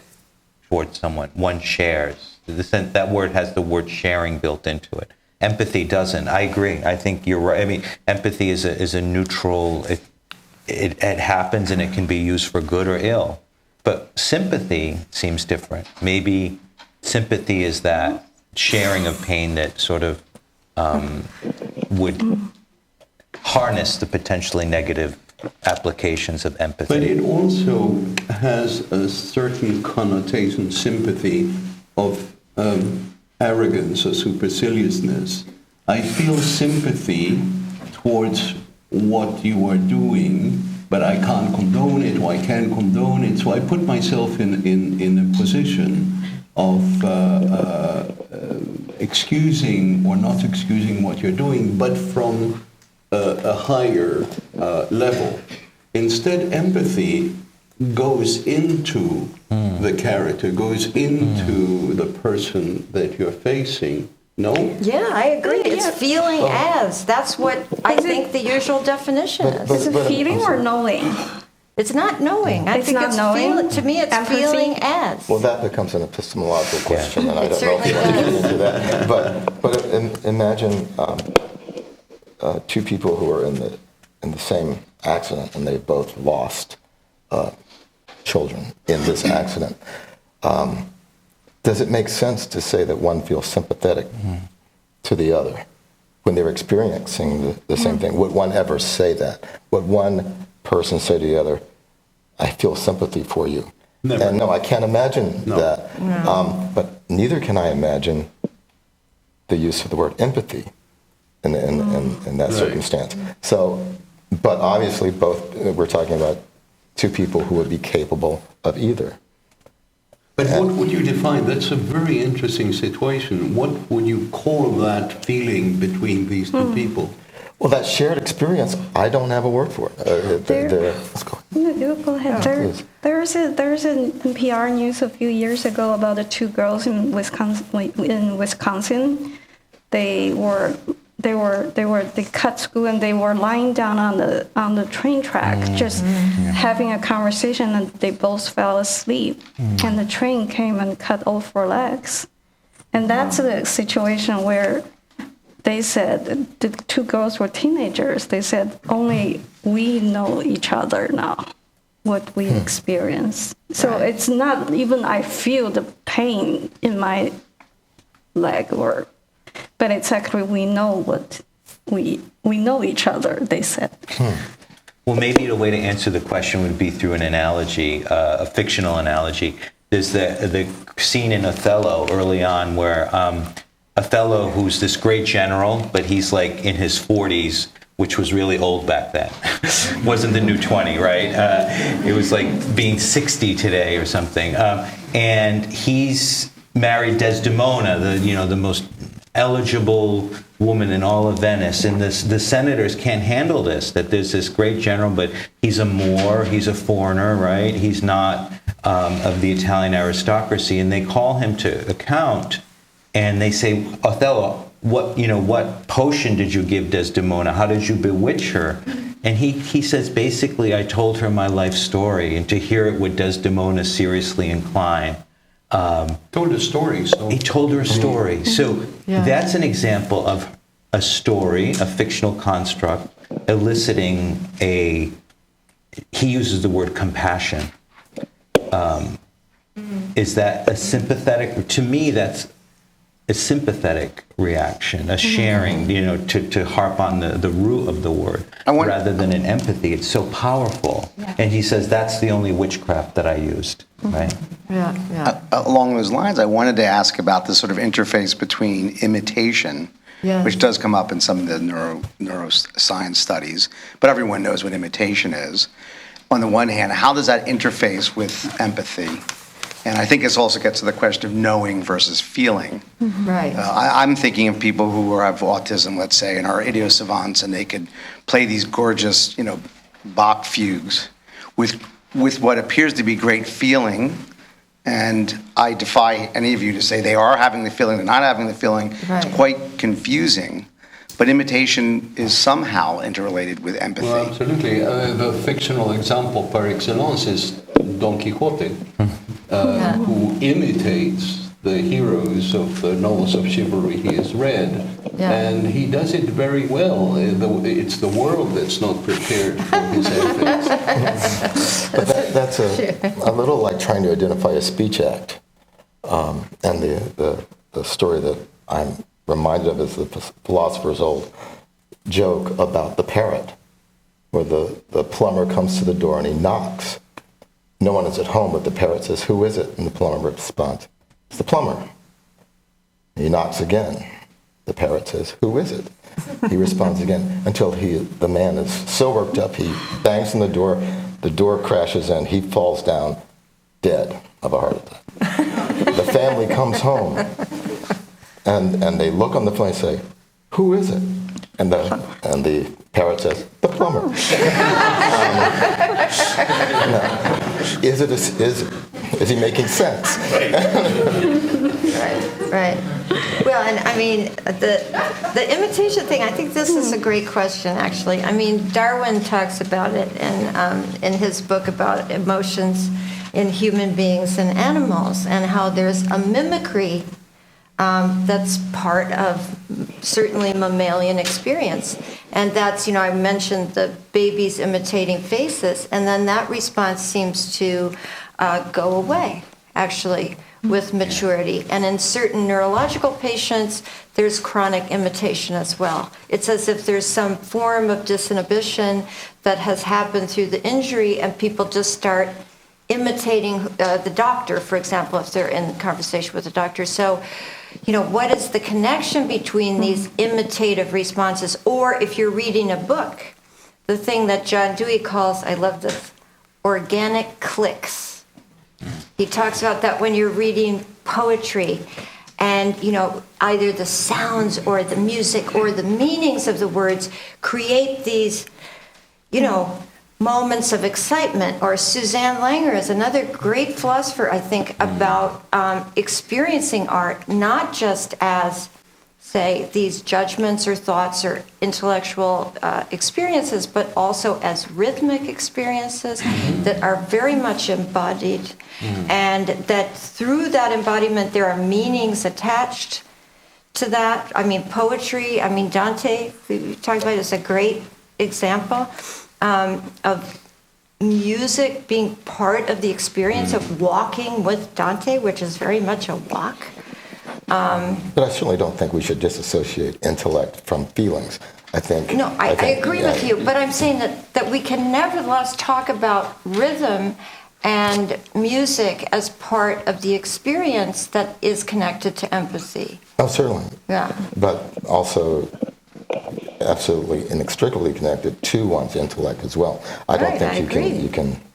towards someone, one shares. That word has the word sharing built into it. Empathy doesn't. I agree. I think you're right. I mean, empathy is a neutral. it happens and it can be used for good or ill. But sympathy seems different. Maybe sympathy is that sharing of pain that sort of would harness the potentially negative applications of empathy. But it also has a certain connotation, sympathy, of arrogance or superciliousness. I feel sympathy towards what you are doing, but I can't condone it, or I can't condone it. So I put myself in a position of excusing or not excusing what you're doing, but from a higher level. Instead, empathy goes into the character, goes into the person that you're facing. No? Yeah, I agree. It's Yeah. feeling as. That's what I think the usual definition is. Is it feeling or knowing? It's not knowing. I It's think not it's knowing? feeling. To me, it's Empathy? feeling as. Well, that becomes an epistemological question, and I It don't know if you want to get certainly into that. But imagine two people who are in the same accident, and they both lost children in this accident. Does it make sense to say that one feels sympathetic to the other when they're experiencing the same thing? Would one ever say that? Would one person say to the other, I feel sympathy for you? Never. And no, I can't imagine No. that. But neither can I imagine the use of the word empathy in that Right. circumstance. So, but obviously both, we're talking about two people who would be capable of either. But what would you define? That's a very interesting situation. What would you call that feeling between these two people? Well, that shared experience, I don't have a word for it. Let's go. No, you go ahead. please. There's an NPR news a few years ago about the two girls in Wisconsin. They cut school and they were lying down on the train track, just having a conversation, and they both fell asleep. And the train came and cut all four legs. And that's a situation where they said, the two girls were teenagers. They said, only we know each other now, what we experience. So it's not even I feel the pain in my leg, but it's actually we know what we know each other, they said. Well, maybe the way to answer the question would be through an analogy, a fictional analogy. There's the scene in Othello early on where Othello, who's this great general, but he's like in his 40s, which was really old back then. Wasn't the new 20, right? It was like being 60 today or something. And he's married Desdemona, the most eligible woman in all of Venice, and the senators can't handle this, that there's this great general, but he's a Moor, he's a foreigner, right? He's not of the Italian aristocracy, and they call him to account, and they say, Othello, what potion did you give Desdemona? How did you bewitch her? And he says, basically, I told her my life story, and to hear it would Desdemona seriously incline. Told a story. So. He told her a story. So that's an example of a story, a fictional construct, eliciting he uses the word compassion. Is that a sympathetic, to me, that's a sympathetic reaction, a sharing, to harp on the root of the word, rather than an empathy. It's so powerful. Yeah. And he says, that's the only witchcraft that I used, right? Yeah. Along those lines, I wanted to ask about the sort of interface between imitation, Yes. which does come up in some of the neuroscience studies, but everyone knows what imitation is. On the one hand, how does that interface with empathy? And I think this also gets to the question of knowing versus feeling. Right. I'm thinking of people who have autism, let's say, and are idiosavants, and they could play these gorgeous, Bach fugues with what appears to be great feeling. And I defy any of you to say they are having the feeling, they're not having the feeling. Right. It's quite confusing. But imitation is somehow interrelated with empathy. Well, absolutely. The fictional example par excellence is Don Quixote, who imitates the heroes of the novels of chivalry he has read. Yeah. And he does it very well. It's the world that's not prepared for his ethics. But that's a little like trying to identify a speech act. And the story that I'm reminded of is the philosopher's old joke about the parrot, where the plumber comes to the door and he knocks. No one is at home, but the parrot says, "Who is it?" And the plumber responds, "It's the plumber." He knocks again. The parrot says, "Who is it?" He responds again until the man is so worked up, he bangs on the door crashes in, he falls down dead of a heart attack. The family comes home and they look on the phone and say, "Who is it?" And the parrot says, "The plumber." Is he making sense? Right. Well, and I mean, the imitation thing, I think this is a great question, actually. I mean, Darwin talks about it in his book about emotions in human beings and animals, and how there's a mimicry that's part of certainly mammalian experience. And that's, I mentioned the babies imitating faces, and then that response seems to go away, actually, with maturity. And in certain neurological patients, there's chronic imitation as well. It's as if there's some form of disinhibition that has happened through the injury, and people just start imitating the doctor, for example, if they're in conversation with the doctor. So, what is the connection between these imitative responses? Or if you're reading a book, the thing that John Dewey calls, I love this, organic clicks. He talks about that when you're reading poetry, and, either the sounds or the music or the meanings of the words create these, moments of excitement. Or Suzanne Langer is another great philosopher, I think, about experiencing art, not just as, say, these judgments or thoughts or intellectual experiences, but also as rhythmic experiences that are very much embodied, and that through that embodiment there are meanings attached to that. I mean, poetry, Dante, we talked about, is a great example of music being part of the experience of walking with Dante, which is very much a walk. But I certainly don't think we should disassociate intellect from feelings. I think... No, I agree with you, but I'm saying that we can nevertheless talk about rhythm and music as part of the experience that is connected to empathy. Oh, certainly. Yeah. But also absolutely inextricably connected to one's intellect as well. I don't think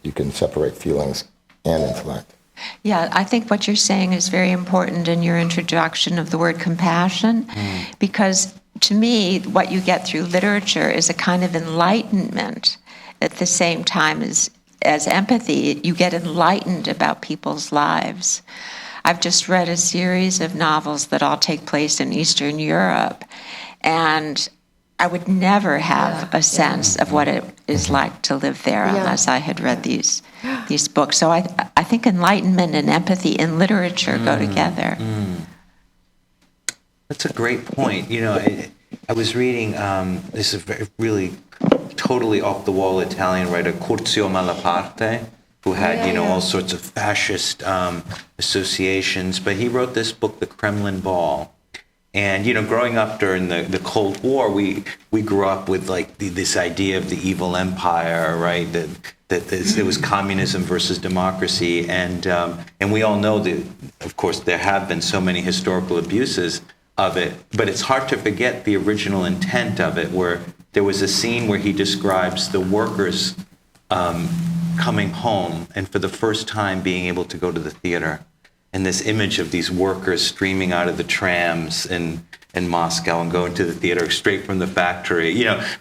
you can separate feelings and intellect. Yeah, I think what you're saying is very important in your introduction of the word compassion, because to me, what you get through literature is a kind of enlightenment at the same time as empathy. You get enlightened about people's lives. I've just read a series of novels that all take place in Eastern Europe, and I would never have a sense of what it is like to live there unless I had read these books. So I think enlightenment and empathy in literature go together. That's a great point. I was reading this is really totally off the wall Italian writer Curzio Malaparte, who had all sorts of fascist associations, but he wrote this book, The Kremlin Ball. And, growing up during the Cold War, we grew up with this idea of the evil empire, right? That it was communism versus democracy. And we all know that, of course, there have been so many historical abuses of it, but it's hard to forget the original intent of it, where there was a scene where he describes the workers coming home and for the first time being able to go to the theater. And this image of these workers streaming out of the trams in Moscow and going to the theater straight from the factory.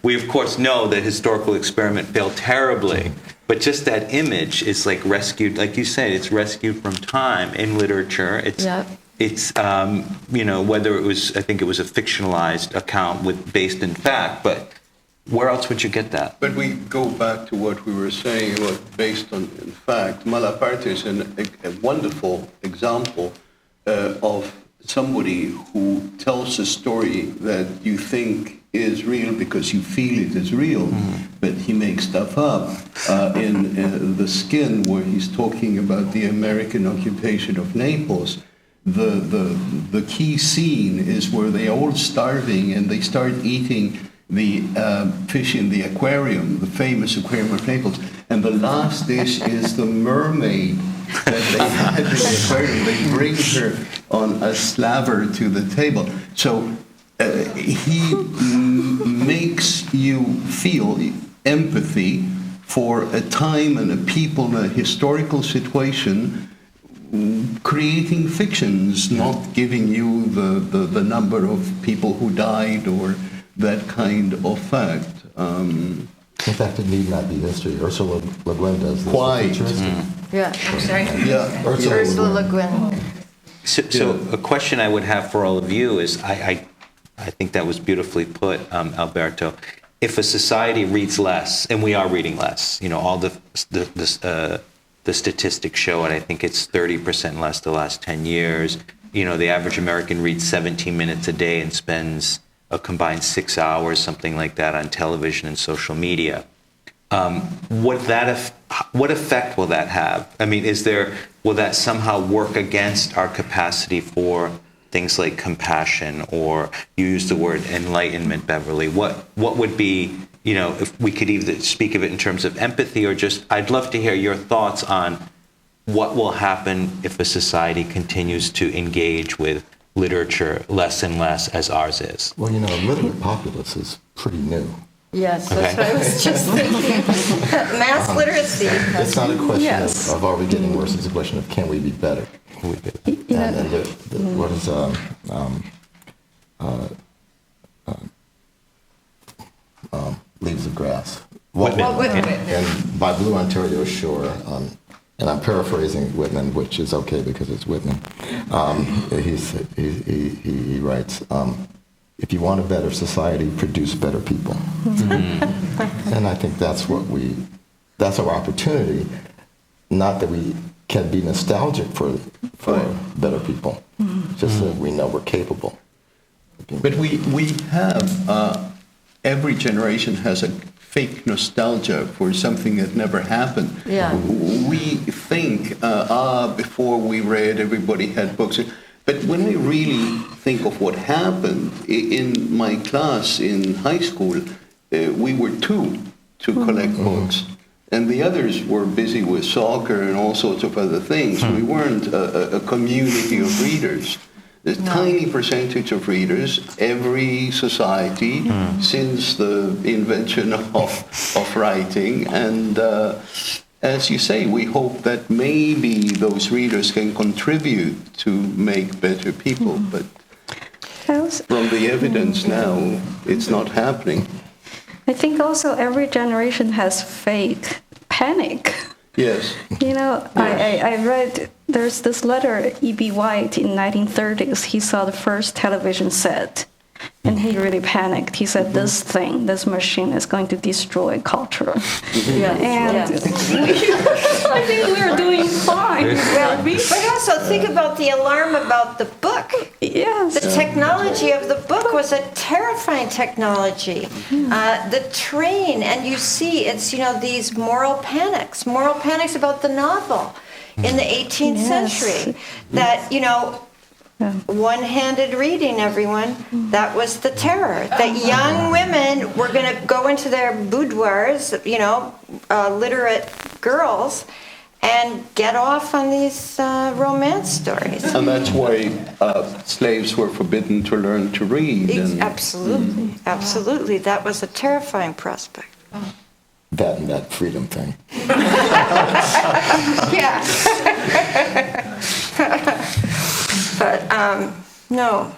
We of course know that historical experiment failed terribly, but just that image is rescued, like you said, it's rescued from time in literature. It's whether it was, I think it was a fictionalized account based in fact, but where else would you get that? But we go back to what we were saying about based on in fact. Malaparte is a wonderful example of somebody who tells a story that you think is real because you feel it is real, but he makes stuff up. In The Skin, where he's talking about the American occupation of Naples, the key scene is where they're all starving and they start eating the fish in the aquarium, the famous aquarium of Naples, and the last dish is the mermaid that they had in the aquarium. They bring her on a slaver to the table. So he makes you feel empathy for a time and a people, a historical situation, creating fictions, not giving you the number of people who died or that kind of fact. In fact, it need not be history. Ursula Le Guin does this. Quite. Yeah, I'm sorry. Yeah, Ursula Le Guin. So a question I would have for all of you is, I think that was beautifully put, Alberto. If a society reads less, and we are reading less, all the statistics show it. I think it's 30% less the last 10 years. The average American reads 17 minutes a day and spends a combined 6 hours, something like that, on television and social media. What effect will that have? I mean, will that somehow work against our capacity for things like compassion, or you use the word enlightenment, Beverly? What would be, if we could either speak of it in terms of empathy, or just, I'd love to hear your thoughts on what will happen if a society continues to engage with literature less and less as ours is. Well, literate populace is pretty new. Yes, that's what I was just thinking. Mass literacy. It's not a question Yes. of are we getting worse, it's a question of can we be better? And what is Leaves of Grass? Whitman. And by Blue Ontario Shore, and I'm paraphrasing Whitman, which is okay because it's Whitman. He writes, if you want a better society, produce better people. And I think that's our opportunity. Not that we can be nostalgic for better people, just that we know we're capable. But we have, every generation has a fake nostalgia for something that never happened. Yeah. We think, before we read, everybody had books. But when we really think of what happened, in my class in high school, we were two to collect books. And the others were busy with soccer and all sorts of other things. We weren't a community of readers. There's a tiny percentage of readers. Every society since the invention of writing. And as you say, we hope that maybe those readers can contribute to make better people. But from the evidence now, it's not happening. I think also every generation has fake panic. Yes. I read, there's this letter, E.B. White in 1930s, he saw the first television set, and he really panicked. He said, this machine is going to destroy culture. And I think we're doing fine. But also think about the alarm about the book. Yes. The technology of the book was a terrifying technology. The train, and you see, it's, these moral panics about the novel in the 18th century. That, one-handed reading, everyone, that was the terror. That young women were going to go into their boudoirs, literate girls, and get off on these romance stories. And that's why slaves were forbidden to learn to read. Absolutely, absolutely. That was a terrifying prospect. That freedom thing. Yeah. But, no.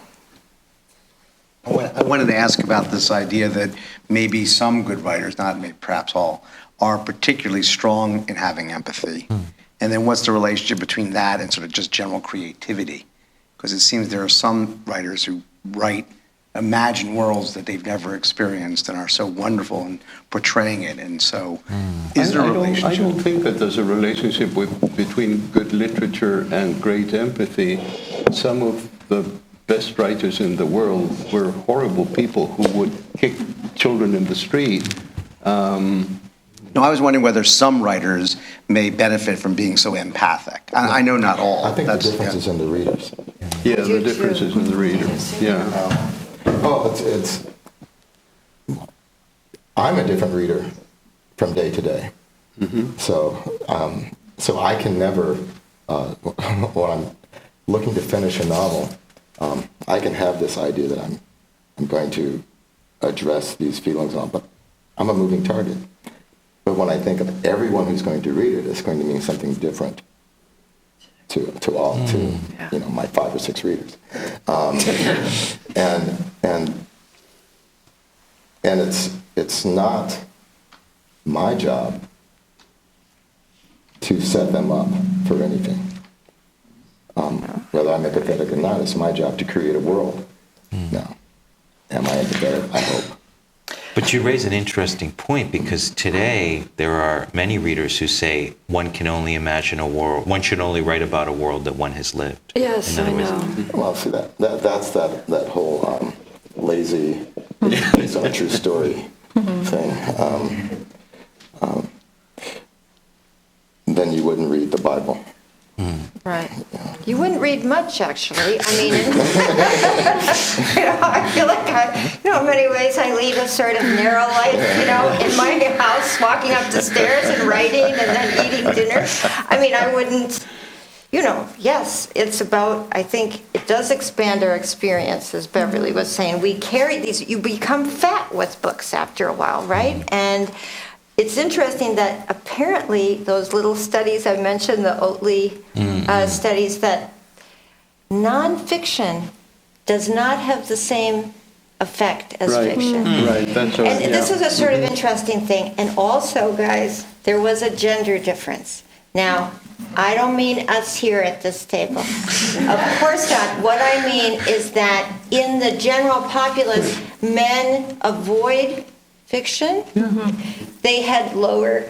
I wanted to ask about this idea that maybe some good writers, not maybe perhaps all, are particularly strong in having empathy. And then what's the relationship between that and sort of just general creativity? Because it seems there are some writers who write imagine worlds that they've never experienced and are so wonderful in portraying it. And so, is there a relationship? I don't think that there's a relationship between good literature and great empathy. Some of the best writers in the world were horrible people who would kick children in the street. No, I was wondering whether some writers may benefit from being so empathic. I know not all. I think the difference is in the readers. Yeah, the difference is in the readers. Yeah. I'm a different reader from day to day. Mm-hmm. So I can never, when I'm looking to finish a novel, I can have this idea that I'm going to address these feelings on, but I'm a moving target. But when I think of everyone who's going to read it, it's going to mean something different to all, my 5 or 6 readers. And it's not my job to set them up for anything. Whether I'm empathetic or not, it's my job to create a world. Now, am I empathetic? I hope. But you raise an interesting point, because today there are many readers who say one can only imagine a world, one should only write about a world that one has lived. Yes, I know. Well, see, that's that whole lazy, based on a true story thing. Then you wouldn't read the Bible. Right. You wouldn't read much, actually. I mean, I feel like in many ways I lead a sort of narrow life, in my house, walking up the stairs and writing and then eating dinner. I mean, I wouldn't, yes, it's about, I think it does expand our experience, as Beverly was saying. We carry these, you become fat with books after a while, right? And it's interesting that apparently those little studies I mentioned, the Oatley studies, that nonfiction does not have the same effect as fiction. Right, that's right. And this is a sort of interesting thing. And also, guys, there was a gender difference. Now, I don't mean us here at this table. Of course not. What I mean is that in the general populace, men avoid fiction. They had lower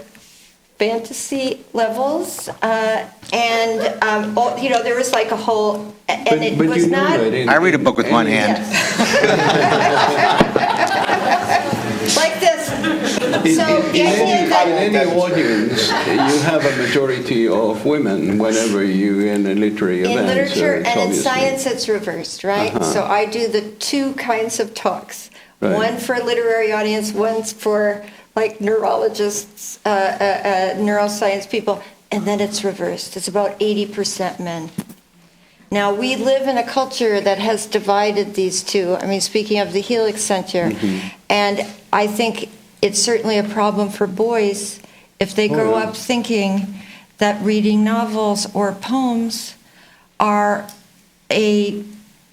fantasy levels, and there was like a whole, and it was not. I read a book with one hand. Like this. So In any audience, you have a majority of women whenever you're in a literary event. in literature and in obviously. science, it's reversed, right? So I do the 2 kinds of talks. Right. One for a literary audience, one's for like neurologists, neuroscience people, and then it's reversed. It's about 80% men. Now, we live in a culture that has divided these two. I mean, speaking of the Helix Center, and I think it's certainly a problem for boys if they grow up thinking that reading novels or poems are a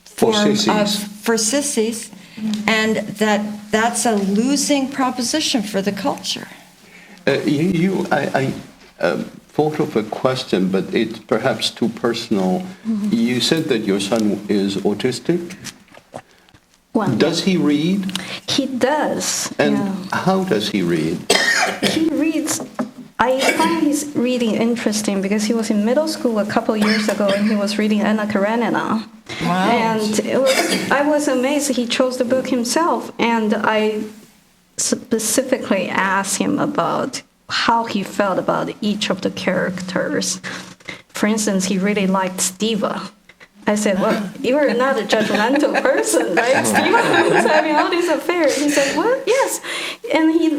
form for sissies, and that's a losing proposition for the culture. I thought of a question, but it's perhaps too personal. You said that your son is autistic. Does he read? He does. And how does he read? He reads. I find his reading interesting because he was in middle school a couple years ago and he was reading Anna Karenina. Wow. And I was amazed he chose the book himself, and I specifically asked him about how he felt about each of the characters. For instance, he really liked Steva. I said, well, you're not a judgmental person, right? Steva was having all these affairs. He said, well, yes. And he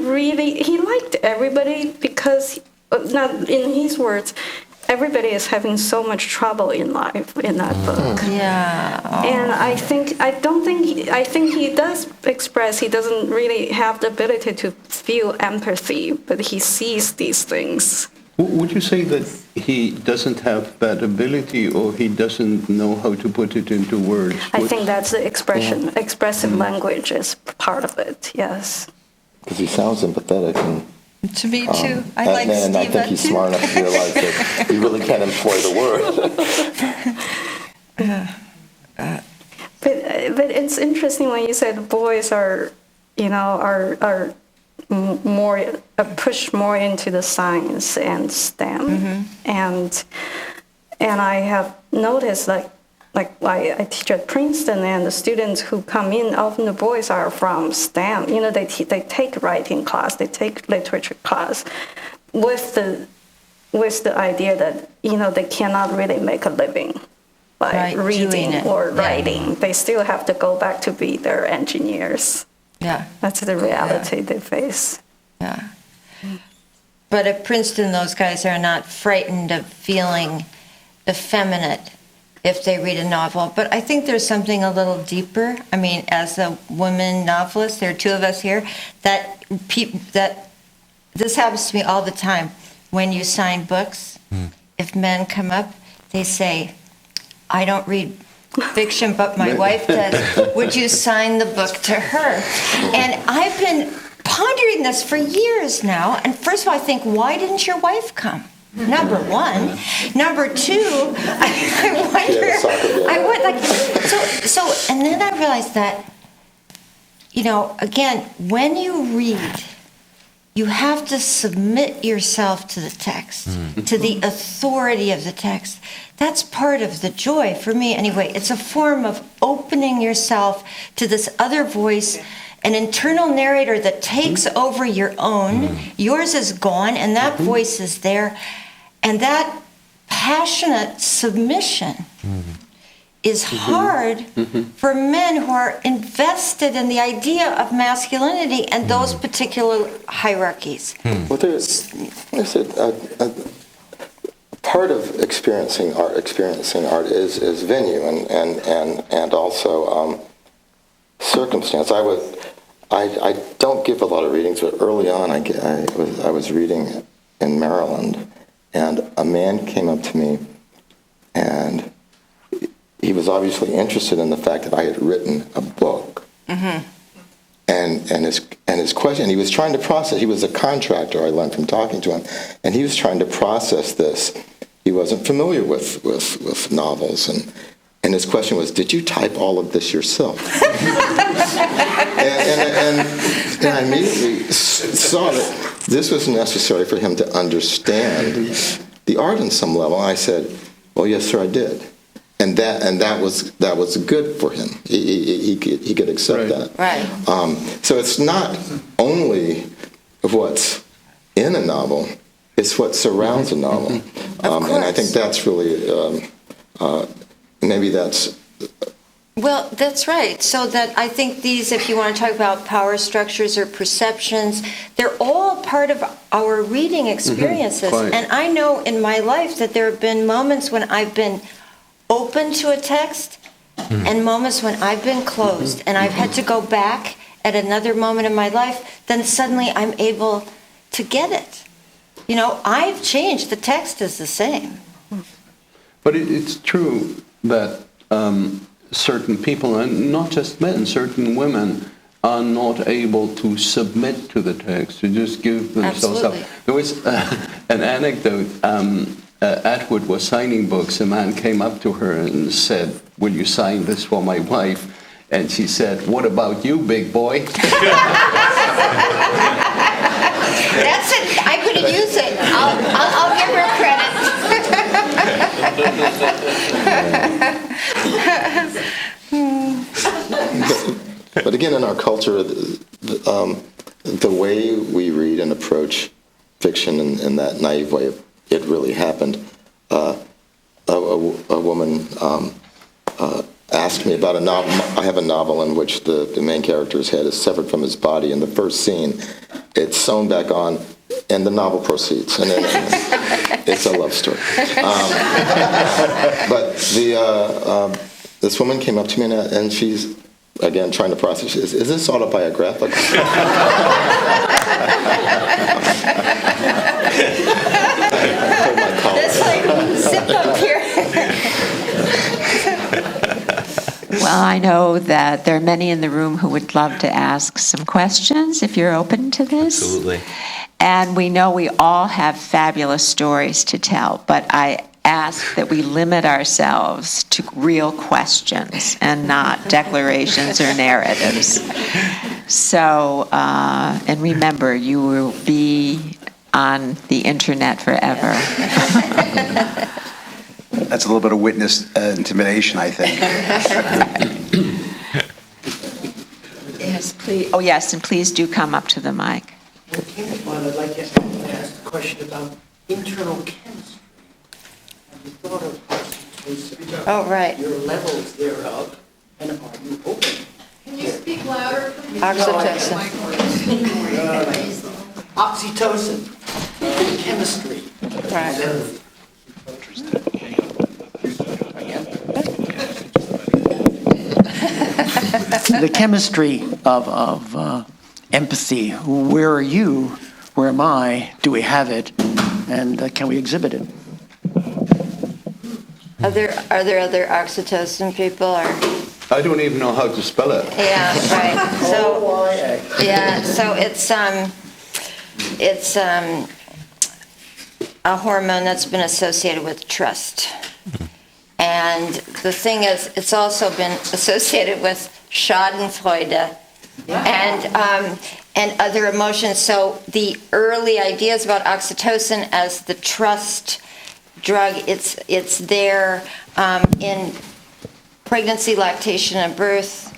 liked everybody because, not in his words, everybody is having so much trouble in life in that book. Yeah. And I think he does express he doesn't really have the ability to feel empathy, but he sees these things. Would you say that he doesn't have that ability, or he doesn't know how to put it into words? I think that's the expressive language is part of it, yes. Because he sounds empathetic. And, to me, too. I like Steva, and I think he's smart enough to realize that he really can't employ the word. but it's interesting when you said boys are, more pushed more into the science and STEM, and I have noticed like I teach at Princeton, and the students who come in, often the boys are from STEM. They take writing class, they take literature class, with the idea that they cannot really make a living by reading or writing. They still have to go back to be their engineers. Yeah. That's the reality they face. Yeah. But at Princeton, those guys are not frightened of feeling effeminate if they read a novel. But I think there's something a little deeper. I mean, as a woman novelist, there are two of us here, that this happens to me all the time. When you sign books, if men come up, they say, I don't read fiction, but my wife does. Would you sign the book to her? And I've been pondering this for years now. And first of all, I think, why didn't your wife come? Number one. Number two, I wonder, and then I realized that, again, when you read, you have to submit yourself to the text, to the authority of the text. That's part of the joy, for me anyway. It's a form of opening yourself to this other voice, an internal narrator that takes over your own. Yours is gone, and that voice is there. And that passionate submission is hard for men who are invested in the idea of masculinity and those particular hierarchies. Well, there's part of experiencing art is venue and also circumstance. I don't give a lot of readings, but early on I was reading in Maryland, and a man came up to me, and he was obviously interested in the fact that I had written a book. And his question, he was trying to process, he was a contractor, I learned from talking to him, and he was trying to process this. He wasn't familiar with novels, and his question was, did you type all of this yourself? and I immediately saw that this was necessary for him to understand the art on some level. I said, well, yes, sir, I did. And that was good for him. He could accept that. Right. So it's not only what's in a novel; it's what surrounds a novel. And I think that's really maybe that's. Well, that's right. So that I think these, if you want to talk about power structures or perceptions, they're all part of our reading experiences. And I know in my life that there have been moments when I've been open to a text and moments when I've been closed, and I've had to go back at another moment in my life, then suddenly I'm able to get it. I've changed. The text is the same. But it's true that certain people, and not just men, certain women, are not able to submit to the text, to just give themselves up. There was an anecdote. Atwood was signing books. A man came up to her and said, will you sign this for my wife? And she said, what about you, big boy? That's it. I could use it. I'll give her credit. But again, in our culture, the way we read and approach fiction in that naive way, it really happened. A woman asked me about a novel. I have a novel in which the main character's head is severed from his body. In the first scene, it's sewn back on, and the novel proceeds. And then it's a love story. But this woman came up to me, and she's, again, trying to process, is this autobiographical? That's like, zip up here. Well, I know that there are many in the room who would love to ask some questions if you're open to this. Absolutely. And we know we all have fabulous stories to tell, but ask that we limit ourselves to real questions and not declarations or narratives. So, and remember, you will be on the internet forever. That's a little bit of witness intimidation, I think. Yes, please. Oh, yes, and please do come up to the mic. I'd like to ask a question about internal chemistry. Have you thought of oxytocin? Oh, right. Your levels thereof, and are you open? Can you speak louder, please? Oxytocin. Oxytocin, chemistry. Right. The chemistry of empathy. Where are you? Where am I? Do we have it? And can we exhibit it? Are there other oxytocin people? Or? I don't even know how to spell it. Yeah, right. So, yeah, so it's a hormone that's been associated with trust. And the thing is, it's also been associated with Schadenfreude and other emotions. So the early ideas about oxytocin as the trust drug, it's there in pregnancy, lactation, and birth.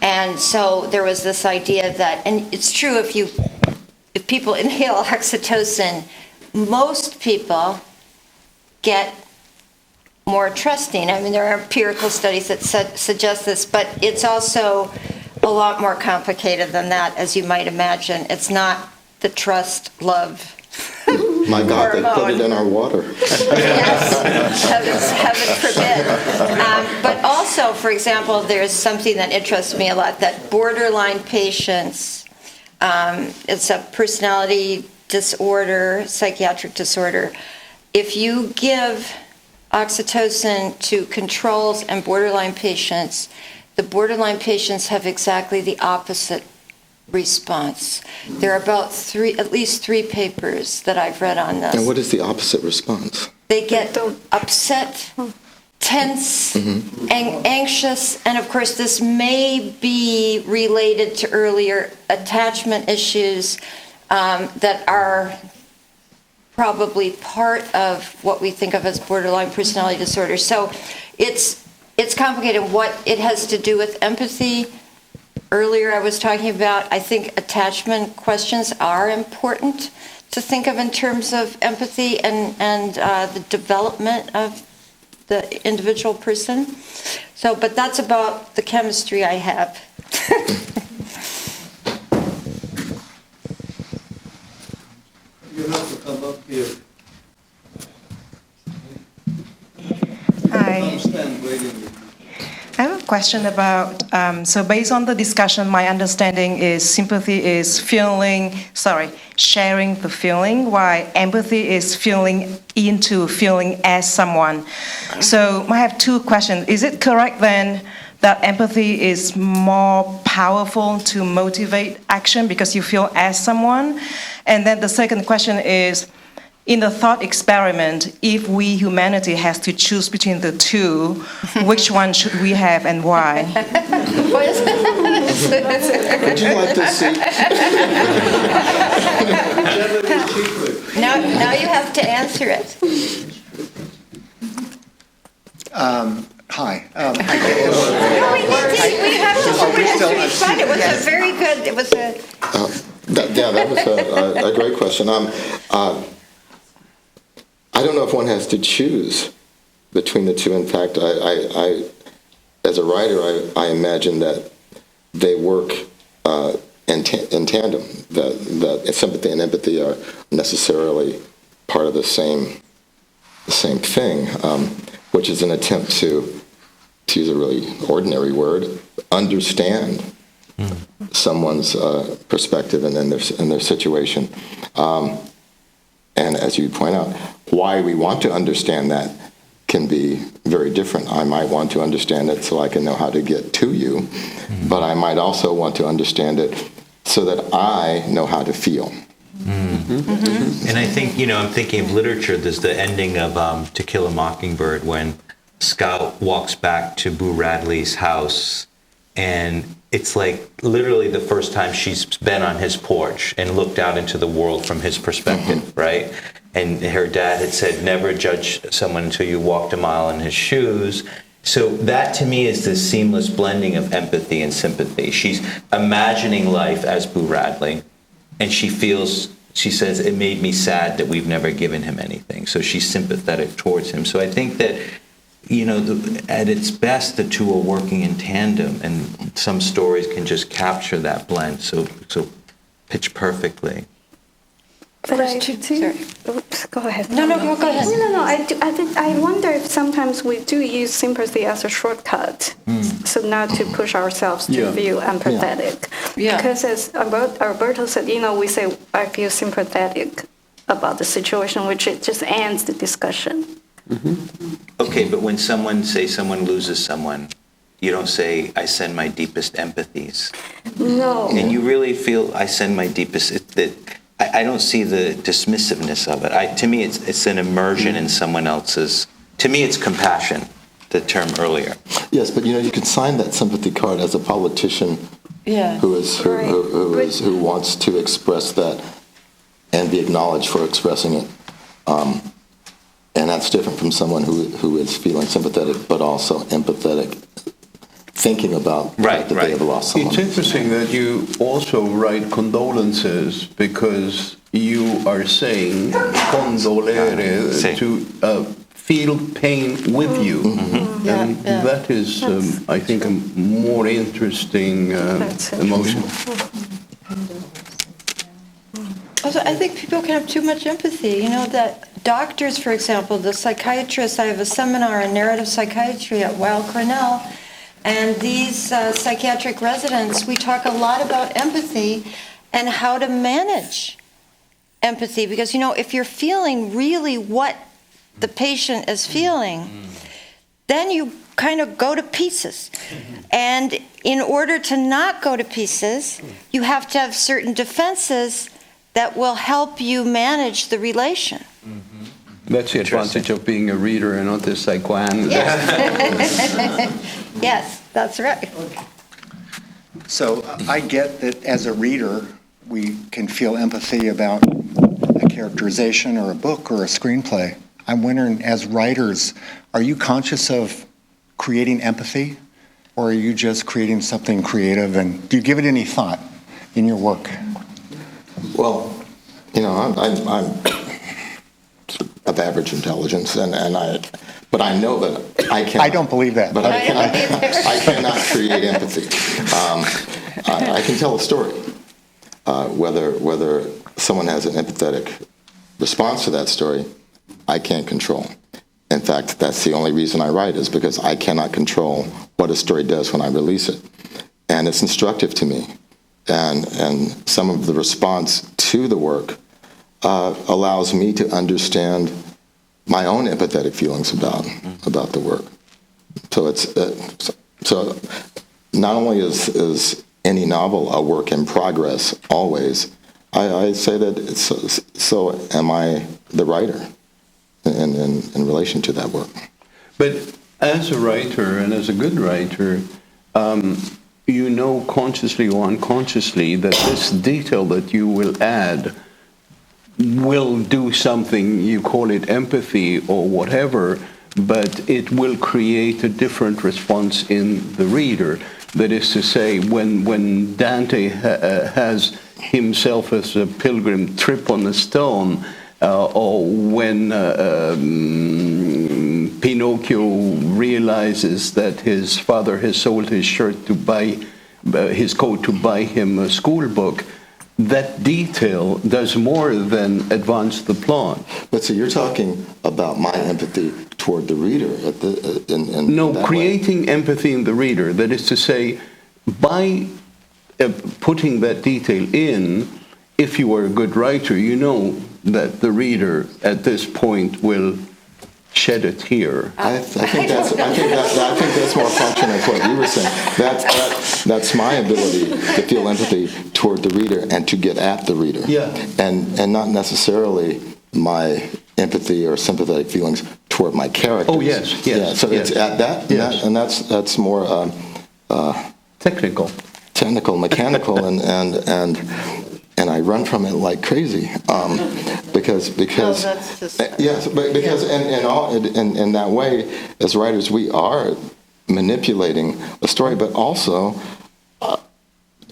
And so there was this idea that, and it's true, if people inhale oxytocin, most people get more trusting. I mean, there are empirical studies that suggest this, but it's also a lot more complicated than that, as you might imagine. It's not the trust, love. My God, they put it in our water. Yes, heaven forbid. But also, for example, there's something that interests me a lot, that borderline patients, it's a personality disorder, psychiatric disorder. If you give oxytocin to controls and borderline patients, the borderline patients have exactly the opposite response. There are at least three papers that I've read on this. And what is the opposite response? They get upset, tense, anxious, and of course this may be related to earlier attachment issues that are probably part of what we think of as borderline personality disorder. So it's complicated. What it has to do with empathy, earlier I was talking about, I think attachment questions are important to think of in terms of empathy and the development of the individual person. So, but that's about the chemistry I have. You have to come up here. Hi. Stand waiting. I have a question about, so based on the discussion, my understanding is sympathy is sharing the feeling, while empathy is feeling into feeling as someone. So I have two questions. Is it correct then that empathy is more powerful to motivate action because you feel as someone? And then the second question is, in the thought experiment, if we, humanity, has to choose between the two, which one should we have and why? Would you like to see? Now you have to answer it. Hi. No, we have to respond. It was a very good, it was a... That was a great question. I don't know if one has to choose between the two. In fact, I as a writer, I imagine that they work in tandem, that sympathy and empathy are necessarily part of the same thing, which is an attempt to use a really ordinary word, understand someone's perspective and their situation. And as you point out, why we want to understand that can be very different. I might want to understand it so I can know how to get to you, but I might also want to understand it so that I know how to feel. And I think, I'm thinking of literature. There's the ending of To Kill a Mockingbird when Scout walks back to Boo Radley's house, and it's like literally the first time she's been on his porch and looked out into the world from his perspective, right? And her dad had said, never judge someone until you walked a mile in his shoes. So that to me is this seamless blending of empathy and sympathy. She's imagining life as Boo Radley, and she says, it made me sad that we've never given him anything. So she's sympathetic towards him. So I think that, at its best, the two are working in tandem, and some stories can just capture that blend so pitch perfectly. But I do. Oops, go ahead. No, go ahead. No. I wonder if sometimes we do use sympathy as a shortcut, so not to push ourselves to feel empathetic. Yeah. Because as Alberto said, we say I feel sympathetic about the situation, which it just ends the discussion. Okay, but when someone loses someone, you don't say, I send my deepest empathies. No. And you really feel, I send my deepest, I don't see the dismissiveness of it. To me, it's an immersion in someone else's, to me, it's compassion, the term earlier. Yes, but you can sign that sympathy card as a politician who wants to express that and be acknowledged for expressing it. And that's different from someone who is feeling sympathetic but also empathetic, thinking about the fact that they have lost someone. It's interesting that you also write condolences because you are saying condolere to feel pain with you. And that is, I think, a more interesting emotion. Also, I think people can have too much empathy. That doctors, for example, the psychiatrists, I have a seminar in narrative psychiatry at Weill Cornell, and these psychiatric residents, we talk a lot about empathy and how to manage empathy. Because, if you're feeling really what the patient is feeling, then you kind of go to pieces. And in order to not go to pieces, you have to have certain defenses that will help you manage the relation. That's the advantage of being a reader and not a psychoanalyst. Yes, that's right. So I get that as a reader, we can feel empathy about a characterization or a book or a screenplay. I'm wondering, as writers, are you conscious of creating empathy, or are you just creating something creative? And do you give it any thought in your work? Well, I'm of average intelligence, but I know that I can't. I don't believe that. But I cannot create empathy. I can tell a story. Whether someone has an empathetic response to that story, I can't control. In fact, that's the only reason I write, is because I cannot control what a story does when I release it. And it's instructive to me. And some of the response to the work allows me to understand my own empathetic feelings about the work. So so not only is any novel a work in progress always, I say that so am I the writer in relation to that work. But as a writer, and as a good writer, you know consciously or unconsciously that this detail that you will add will do something, you call it empathy or whatever, but it will create a different response in the reader. That is to say, when Dante has himself as a pilgrim trip on a stone, or when Pinocchio realizes that his father has sold his shirt to buy his coat to buy him a school book, that detail does more than advance the plot. But so you're talking about my empathy toward the reader creating empathy in the reader. That is to say, by putting that detail in, if you are a good writer, you know that the reader at this point will shed a tear. I think that's more function of what you were saying. That's my ability to feel empathy toward the reader and to get at the reader. Yeah. And not necessarily my empathy or sympathetic feelings toward my characters. Oh, yes. Yeah, so yes. it's at that, Yes. and that's more Technical. mechanical, and I run from it like crazy, because that's just- yes, but because in that way, as writers, we are manipulating a story, but also,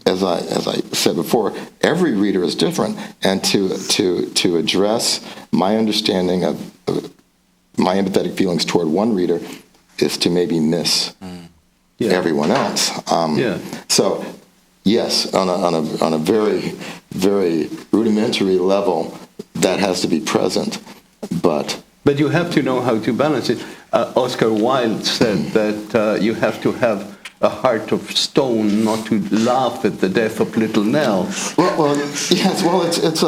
as I said before, every reader is different, and to address my understanding of my empathetic feelings toward one reader is to maybe miss everyone else. So, yes, on a very, very rudimentary level, that has to be present, but you have to know how to balance it. Oscar Wilde said that you have to have a heart of stone not to laugh at the death of little Nell. Well, yes. Well, it's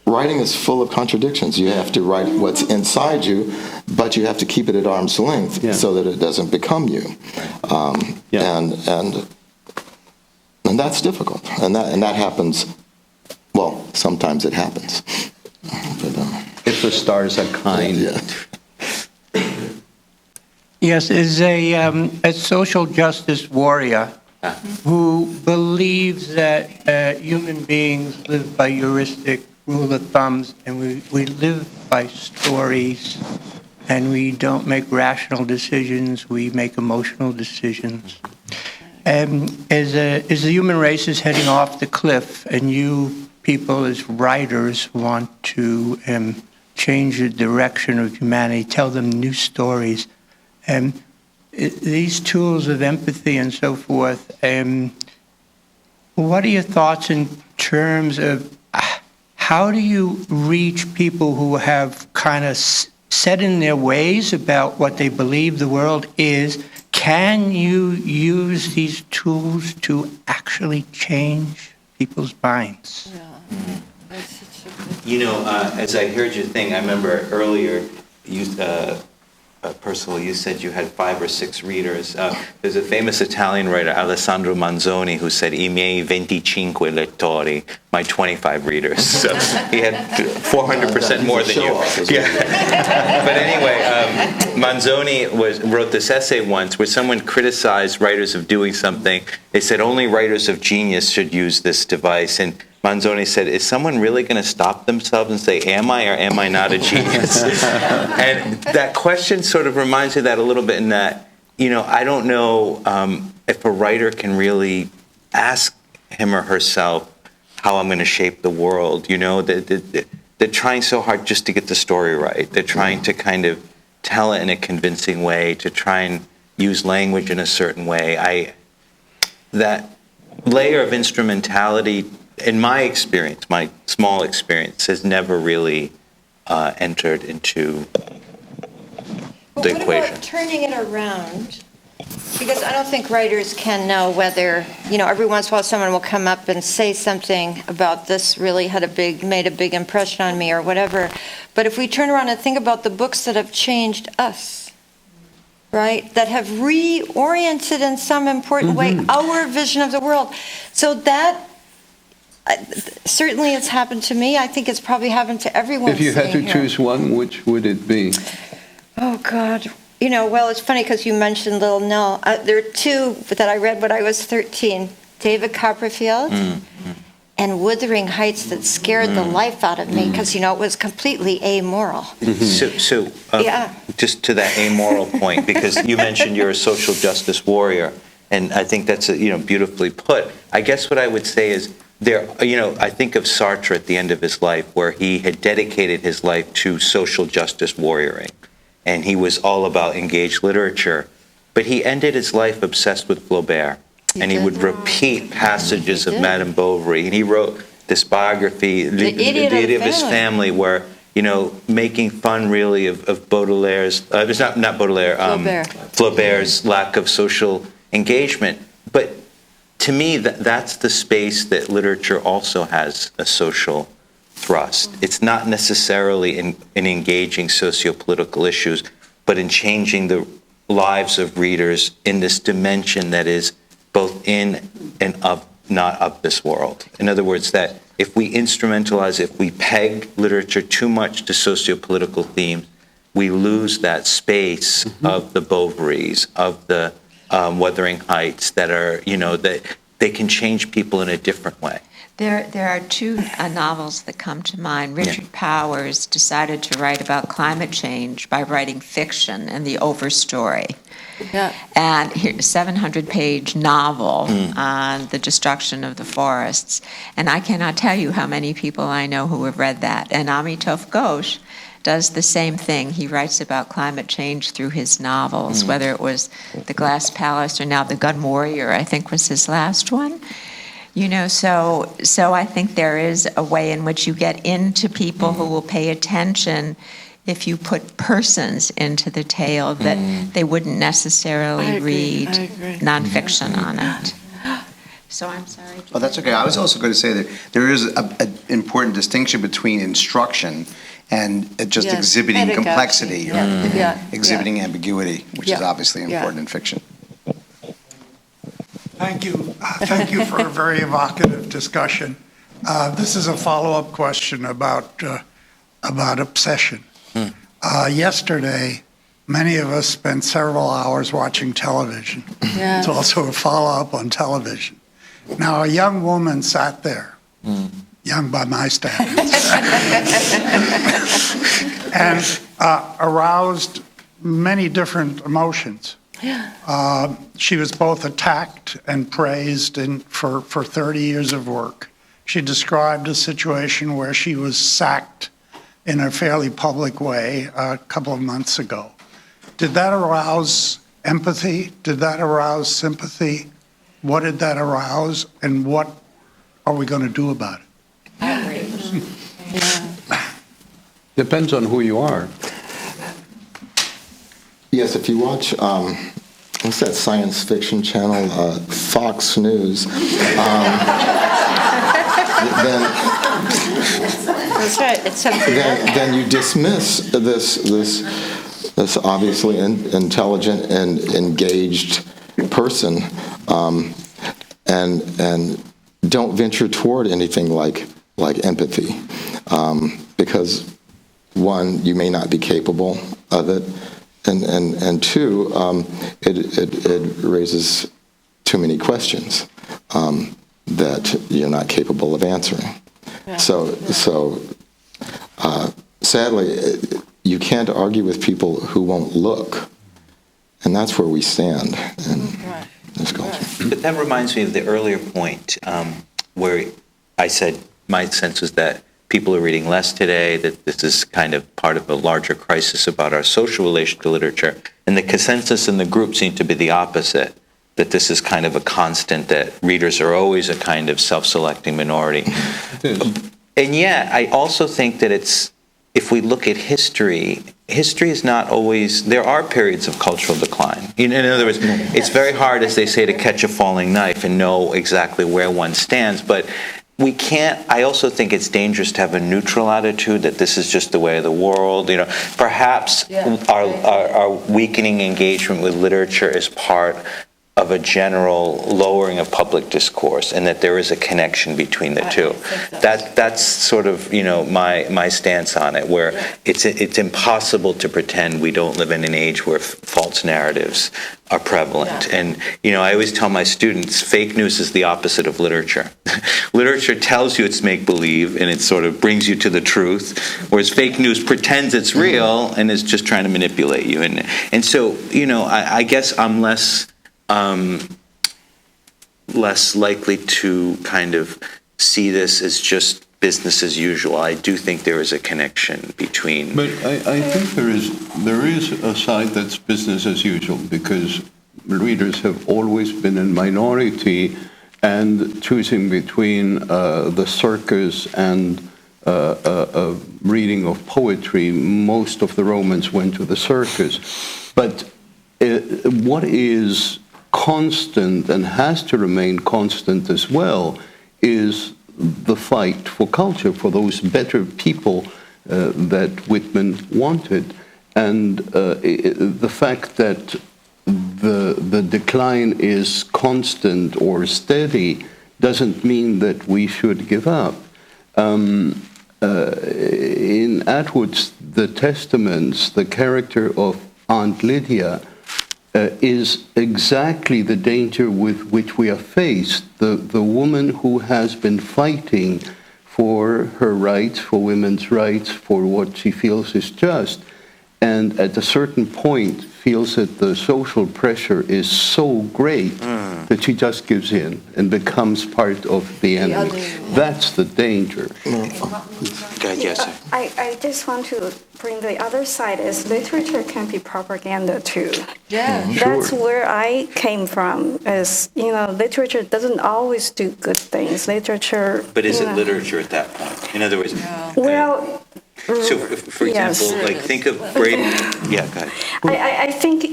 writing is full of contradictions. You have to write what's inside you, but you have to keep it at arm's length so that it doesn't become you. And that's difficult. And that happens. Well, sometimes it happens. But, if the stars are kind. Yeah. Yes, is a social justice warrior who believes that human beings live by heuristic rule of thumbs, and we live by stories, and we don't make rational decisions, we make emotional decisions. As the human race is heading off the cliff, and you people as writers want to change the direction of humanity, tell them new stories, these tools of empathy and so forth, what are your thoughts in terms of how do you reach people who have kind of set in their ways about what they believe the world is? Can you use these tools to actually change people's minds? You know, as I heard your thing, I remember earlier, Percival, you said you had 5 or 6 readers. There's a famous Italian writer, Alessandro Manzoni, who said, "I miei 25 lettori," my 25 readers. So he had 400% more than you. Yeah. But anyway, Manzoni wrote this essay once where someone criticized writers of doing something. They said only writers of genius should use this device. And Manzoni said, is someone really going to stop themselves and say, am I or am I not a genius? And that question sort of reminds me of that a little bit in that, you know, I don't know if a writer can really ask him or herself how I'm going to shape the world. You know, they're trying so hard just to get the story right. They're trying to kind of tell it in a convincing way, to try and use language in a certain way. That layer of instrumentality, in my experience, my small experience, has never really entered into the equation. What about turning it around? Because I don't think writers can know whether, you know, every once in a while someone will come up and say something about this really made a big impression on me or whatever. But if we turn around and think about the books that have changed us, right, that have reoriented in some important way our vision of the world. So that, certainly it's happened to me. I think it's probably happened to everyone. If you had to choose one, which would it be? Oh, God. You know, well, it's funny because you mentioned Little Nell. There are 2 that I read when I was 13. David Copperfield and Wuthering Heights that scared the life out of me because, you know, it was completely amoral. So just to that amoral point, because you mentioned you're a social justice warrior, and I think that's beautifully put. I guess what I would say is I think of Sartre at the end of his life, where he had dedicated his life to social justice warrioring, and he was all about engaged literature. But he ended his life obsessed with Flaubert, and he would repeat passages of Madame Bovary. And he wrote this biography, The Idiot of His Family, where, making fun really of Baudelaire's, it's not Baudelaire, Flaubert's lack of social engagement. But to me, that's the space that literature also has a social thrust. It's not necessarily in engaging socio-political issues, but in changing the lives of readers in this dimension that is both in and of, not of this world. In other words, that if we instrumentalize, if we peg literature too much to socio-political themes, we lose that space of the Bovarys, of the Wuthering Heights, that are, that they can change people in a different way. There are two novels that come to mind. Richard Powers decided to write about climate change by writing fiction and the overstory. Yeah. And here's a 700-page novel on the destruction of the forests. And I cannot tell you how many people I know who have read that. And Amitav Ghosh does the same thing. He writes about climate change through his novels, whether it was The Glass Palace or now The Gun Warrior, I think was his last one. So I think there is a way in which you get into people who will pay attention if you put persons into the tale that they wouldn't necessarily read nonfiction on it. So I'm sorry. Oh, that's okay. I was also going to say that there is an important distinction between instruction and just exhibiting Pedagogy. complexity, exhibiting Yeah. ambiguity, which is obviously important in fiction. Thank you. Thank you for a very evocative discussion. This is a follow-up question about obsession. Yesterday, many of us spent several hours watching television. Yeah. It's also a follow-up on television. Now, a young woman sat there, young by my standards, and aroused many different emotions. She was both attacked and praised for 30 years of work. She described a situation where she was sacked in a fairly public way a couple of months ago. Did that arouse empathy? Did that arouse sympathy? What did that arouse? And what are we going to do about it? Depends on who you are. Yes, if you watch, what's that science fiction channel, Fox News, then That's right. It's something then you dismiss this obviously intelligent and engaged person, and don't venture toward anything like empathy, because one, you may not be capable of it, and two, it raises too many questions that you're not capable of answering. Yeah. So sadly, you can't argue with people who won't look, and that's where we stand in this culture. But that reminds me of the earlier point where I said my sense was that people are reading less today, that this is kind of part of a larger crisis about our social relation to literature. And the consensus in the group seemed to be the opposite, that this is kind of a constant, that readers are always a kind of self-selecting minority. And yet, I also think that if we look at history is not always, there are periods of cultural decline. In other words, it's very hard, as they say, to catch a falling knife and know exactly where one stands, but we can't, I also think it's dangerous to have a neutral attitude that this is just the way of the world. Perhaps our weakening engagement with literature is part of a general lowering of public discourse, and that there is a connection between the two. That's sort of my stance on it, where it's impossible to pretend we don't live in an age where false narratives are prevalent. And I always tell my students, fake news is the opposite of literature. Literature tells you it's make-believe, and it sort of brings you to the truth, whereas fake news pretends it's real and is just trying to manipulate you. And so I guess I'm less likely to kind of see this as just business as usual. I do think there is a connection between. But I think there is a side that's business as usual, because readers have always been in minority, and choosing between the circus and reading of poetry, most of the Romans went to the circus. But what is constant and has to remain constant as well is the fight for culture, for those better people that Whitman wanted. And the fact that the decline is constant or steady doesn't mean that we should give up. In Atwood's The Testaments, the character of Aunt Lydia is exactly the danger with which we are faced. The woman who has been fighting for her rights, for women's rights, for what she feels is just, and at a certain point feels that the social pressure is so great that she just gives in and becomes part of the enemy. That's the danger. Yes, sir. I just want to bring the other side is literature can be propaganda too. Yeah. That's where I came from, is, literature doesn't always do good things. Literature... But is it literature at that point? In other words... Well... So, for example, like think of great... Yeah, go ahead. I think,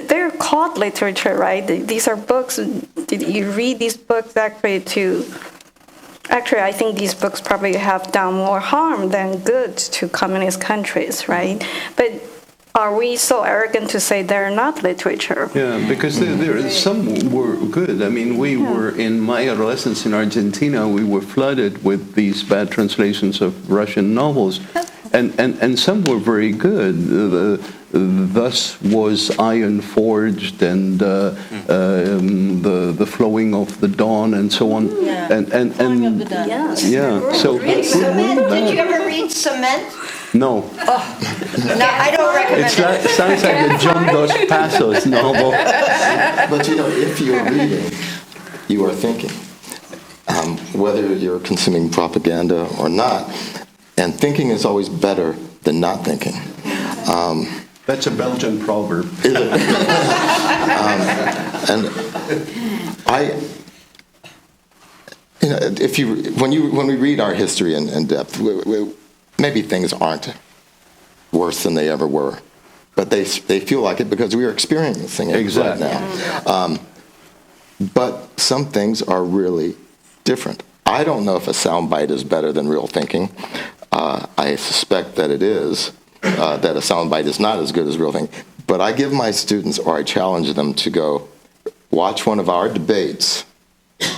they're called literature, right? These are books. You read these books actually to... Actually, I think these books probably have done more harm than good to communist countries, right? But are we so arrogant to say they're not literature? Yeah, because some were good. I mean, we were, in my adolescence in Argentina, we were flooded with these bad translations of Russian novels, and some were very good. Thus was Iron Forged, and the Flowing of the Dawn, and so on. Yeah. Flowing of the Dawn. Yeah. So Cement? Did you ever read Cement? No. No, I don't recommend it. It sounds like a John Dos Passos novel. But if you're reading, you are thinking, whether you're consuming propaganda or not. And thinking is always better than not thinking. That's a Belgian proverb. Is it? And when we read our history in depth, maybe things aren't worse than they ever were, but they feel like it because we are experiencing it right now. But some things are really different. I don't know if a soundbite is better than real thinking. I suspect that it is, that a soundbite is not as good as real thinking. But I give my students, or I challenge them to go watch one of our debates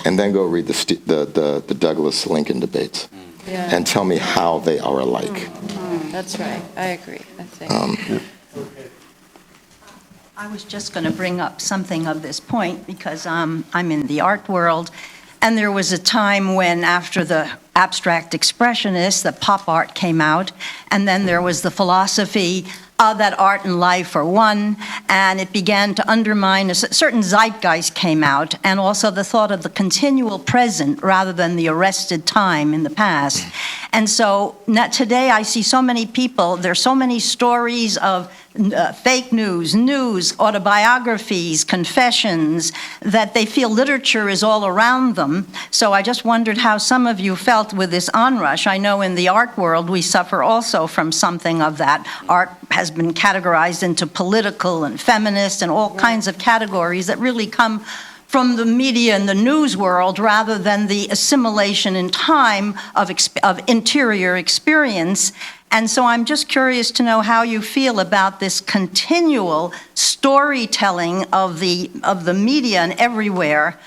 and then go read the Douglas Lincoln debates and tell me how they are alike. That's right. I agree. I think. I was just going to bring up something of this point because I'm in the art world, and there was a time when, after the abstract expressionists, the pop art came out, and then there was the philosophy that art and life are one, and it began to undermine, a certain zeitgeist came out, and also the thought of the continual present rather than the arrested time in the past. And so today I see so many people, there's so many stories of fake news, autobiographies, confessions, that they feel literature is all around them. So I just wondered how some of you felt with this onrush. I know in the art world we suffer also from something of that. Art has been categorized into political and feminist and all kinds of categories that really come from the media and the news world rather than the assimilation in time of interior experience. And so I'm just curious to know how you feel about this continual storytelling of the media and everywhere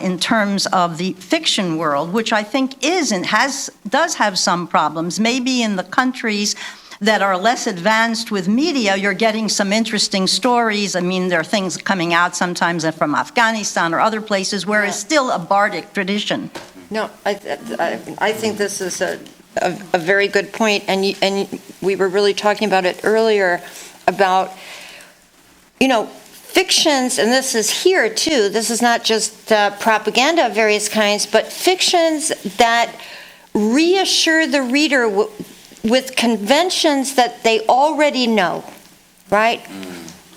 in terms of the fiction world, which I think does have some problems. Maybe in the countries that are less advanced with media, you're getting some interesting stories. I mean, there are things coming out sometimes from Afghanistan or other places where it's still a bardic tradition. No, I think this is a very good point, and we were really talking about it earlier about, fictions, and this is here too, this is not just propaganda of various kinds, but fictions that reassure the reader with conventions that they already know, right?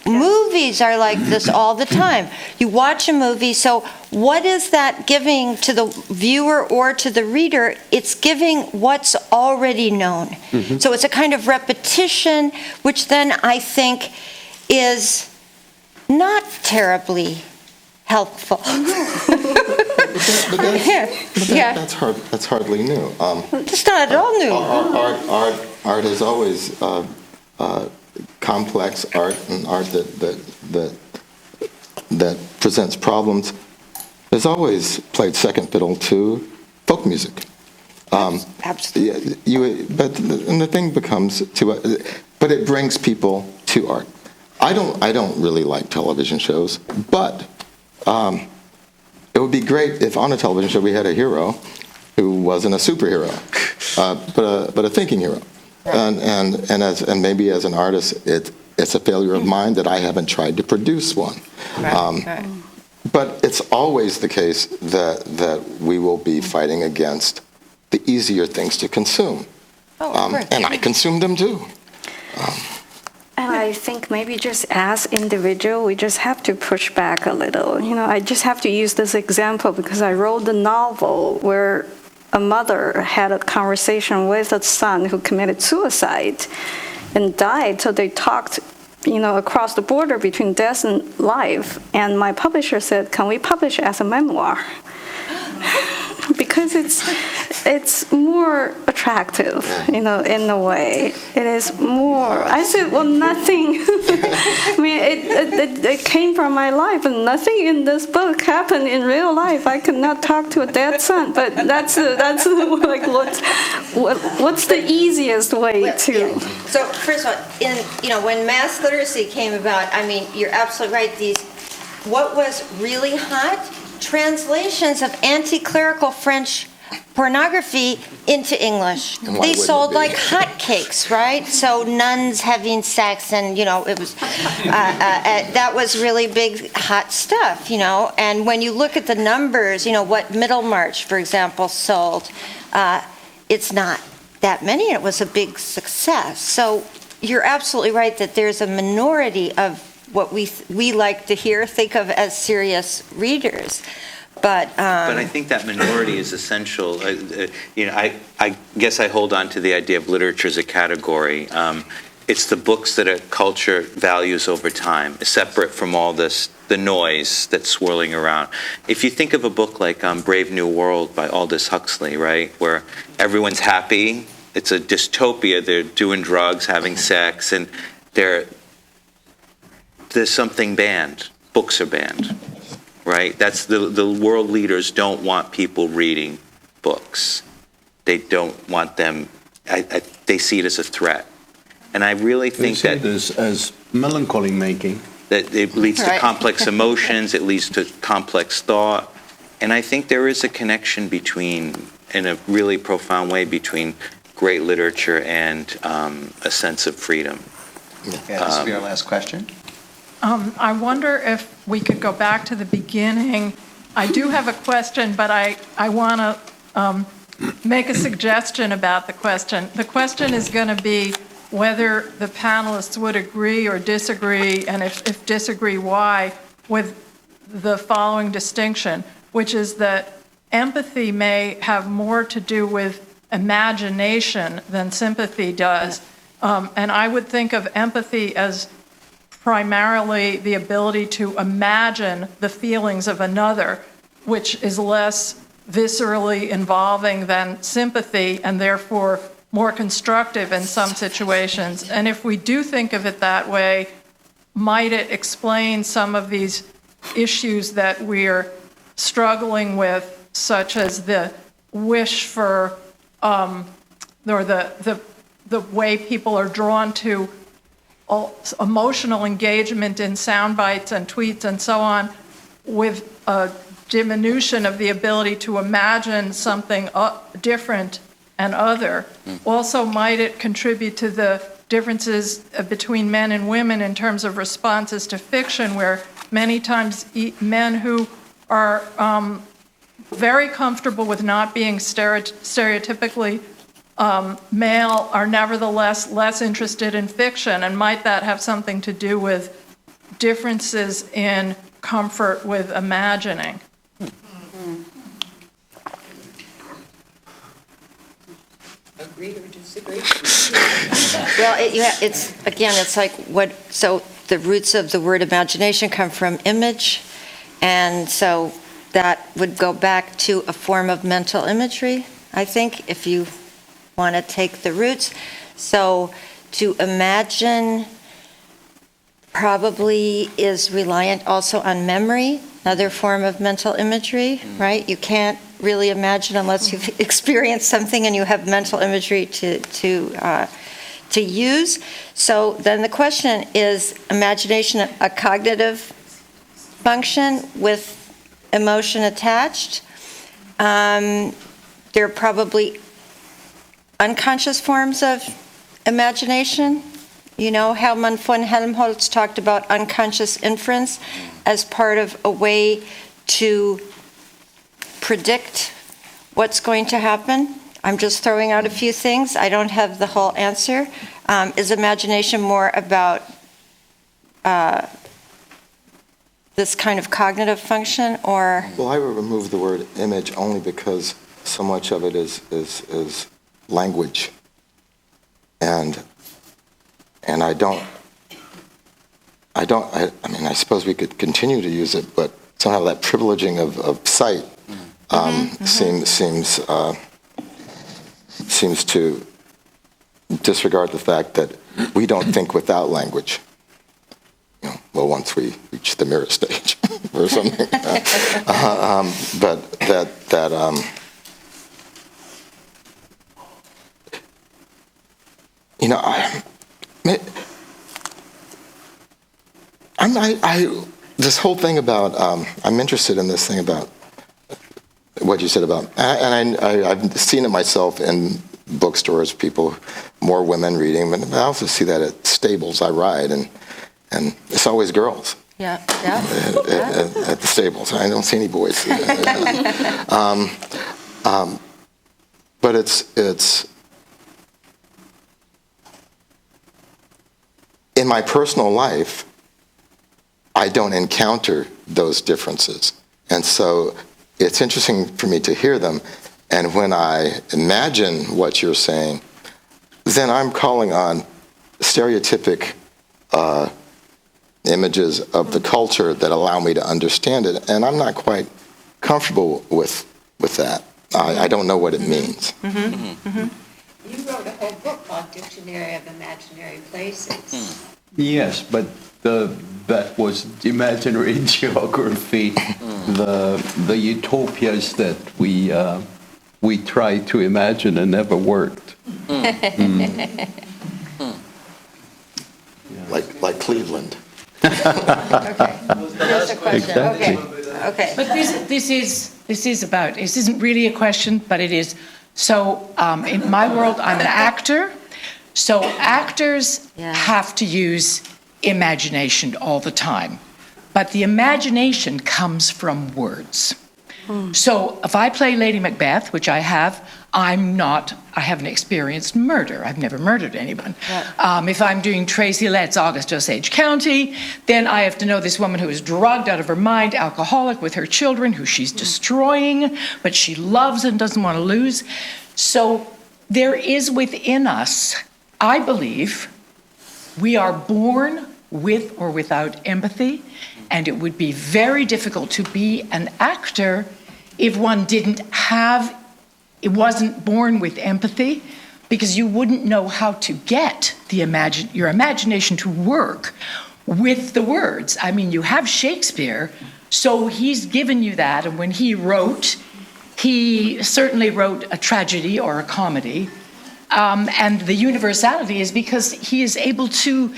Movies are like this all the time. You watch a movie, so what is that giving to the viewer or to the reader? It's giving what's already known. Mm-hmm. So it's a kind of repetition, which then I think is not terribly helpful. That's hardly new. It's not at all new. Art is always complex art, and art that presents problems has always played second fiddle to folk music. Absolutely. And the thing becomes but it brings people to art. I don't really like television shows, but it would be great if on a television show we had a hero who wasn't a superhero, but a thinking hero. And maybe as an artist, it's a failure of mine that I haven't tried to produce one. But it's always the case that we will be fighting against the easier things to consume. And I consume them too. And I think maybe just as individual, we just have to push back a little. I just have to use this example because I wrote a novel where a mother had a conversation with a son who committed suicide and died. So they talked, across the border between death and life. And my publisher said, "Can we publish as a memoir?" Because it's more attractive, in a way. It is more. I said, well, nothing. I mean, it came from my life, and nothing in this book happened in real life. I could not talk to a dead son, but that's like what's the easiest way to? So first of all, when mass literacy came about, I mean, you're absolutely right. What was really hot? Translations of anti-clerical French pornography into English. They sold like hotcakes, right? So nuns having sex, and it was that was really big, hot stuff, And when you look at the numbers, what Middlemarch, for example, sold, it's not that many. It was a big success. So you're absolutely right that there's a minority of what we like to think of as serious readers. But I think that minority is essential. I guess I hold on to the idea of literature as a category. It's the books that a culture values over time, separate from all the noise that's swirling around. If you think of a book like Brave New World by Aldous Huxley, right, where everyone's happy, it's a dystopia. They're doing drugs, having sex, and there's something banned. Books are banned, right? That's the world leaders don't want people reading books. They don't want them. They see it as a threat, and I really think that this as melancholy making. That it leads to complex emotions. It leads to complex thought, and I think there is a connection in a really profound way, between great literature and a sense of freedom. Yeah, this will be our last question. I wonder if we could go back to the beginning. I do have a question, but I want to make a suggestion about the question. The question is going to be whether the panelists would agree or disagree, and if disagree, why, with the following distinction, which is that empathy may have more to do with imagination than sympathy does. And I would think of empathy as primarily the ability to imagine the feelings of another, which is less viscerally involving than sympathy, and therefore more constructive in some situations. And if we do think of it that way, might it explain some of these issues that we're struggling with, such as the wish for, or the way people are drawn to emotional engagement in sound bites and tweets and so on, with a diminution of the ability to imagine something different and other. Also, might it contribute to the differences between men and women in terms of responses to fiction, where many times men who are very comfortable with not being stereotypically male are nevertheless less interested in fiction, and might that have something to do with differences in comfort with imagining? Agree or disagree? Well, it's like so the roots of the word imagination come from image, and so that would go back to a form of mental imagery, I think, if you want to take the roots. So to imagine probably is reliant also on memory, another form of mental imagery, right? You can't really imagine unless you've experienced something and you have mental imagery to use. So then the question is, imagination a cognitive function with emotion attached? There are probably unconscious forms of imagination. You know, Hermann von Helmholtz talked about unconscious inference as part of a way to predict what's going to happen. I'm just throwing out a few things. I don't have the whole answer. Is imagination more about this kind of cognitive function, or? Well, I would remove the word image only because so much of it is language. And I mean, I suppose we could continue to use it, but somehow that privileging of sight seems to disregard the fact that we don't think without language. You know, well, once we reach the mirror stage or something. But you know, this whole thing about, I'm interested in this thing about what you said about, and I've seen it myself in bookstores, people, more women reading, but I also see that at stables I ride, and it's always girls. Yeah. At the stables. I don't see any boys. But it's in my personal life, I don't encounter those differences. And so it's interesting for me to hear them. And when I imagine what you're saying, then I'm calling on stereotypic images of the culture that allow me to understand it. And I'm not quite comfortable with that. I don't know what it means. You wrote a whole book called Dictionary of Imaginary Places. Yes, but that was imaginary geography, the utopias that we tried to imagine and never worked. Like Cleveland. Okay. Here's a question. Exactly. Okay. But this isn't really a question, but it is. So in my world, I'm an actor. So actors have to use imagination all the time. But the imagination comes from words. So if I play Lady Macbeth, which I have, I haven't experienced murder. I've never murdered anyone. If I'm doing Tracy Letts, August Osage County, then I have to know this woman who is drugged out of her mind, alcoholic with her children, who she's destroying, but she loves and doesn't want to lose. So there is within us, I believe, we are born with or without empathy, and it would be very difficult to be an actor if one wasn't born with empathy, because you wouldn't know how to get your imagination to work with the words. I mean, you have Shakespeare, so he's given you that, and when he wrote, he certainly wrote a tragedy or a comedy, and the universality is because he is able to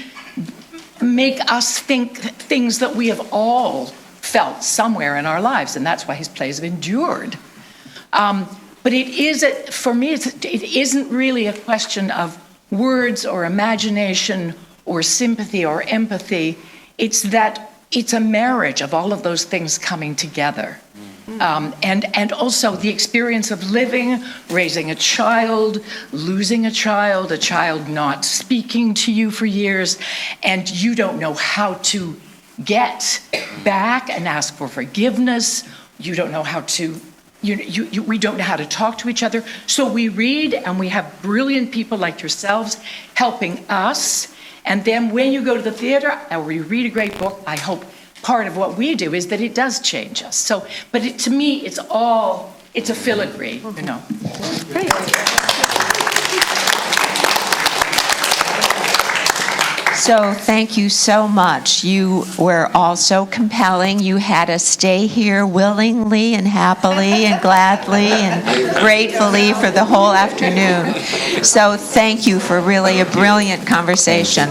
make us think things that we have all felt somewhere in our lives, and that's why his plays have endured. But for me, it isn't really a question of words or imagination or sympathy or empathy. It's that it's a marriage of all of those things coming together. And also the experience of living, raising a child, losing a child not speaking to you for years, and you don't know how to get back and ask for forgiveness. You don't know how to, we don't know how to talk to each other. So we read, and we have brilliant people like yourselves helping us. And then when you go to the theater or you read a great book, I hope part of what we do is that it does change us. So, but to me, it's a filigree, you know. Great. So thank you so much. You were all so compelling. You had us stay here willingly and happily and gladly and gratefully for the whole afternoon. So thank you for really a brilliant conversation.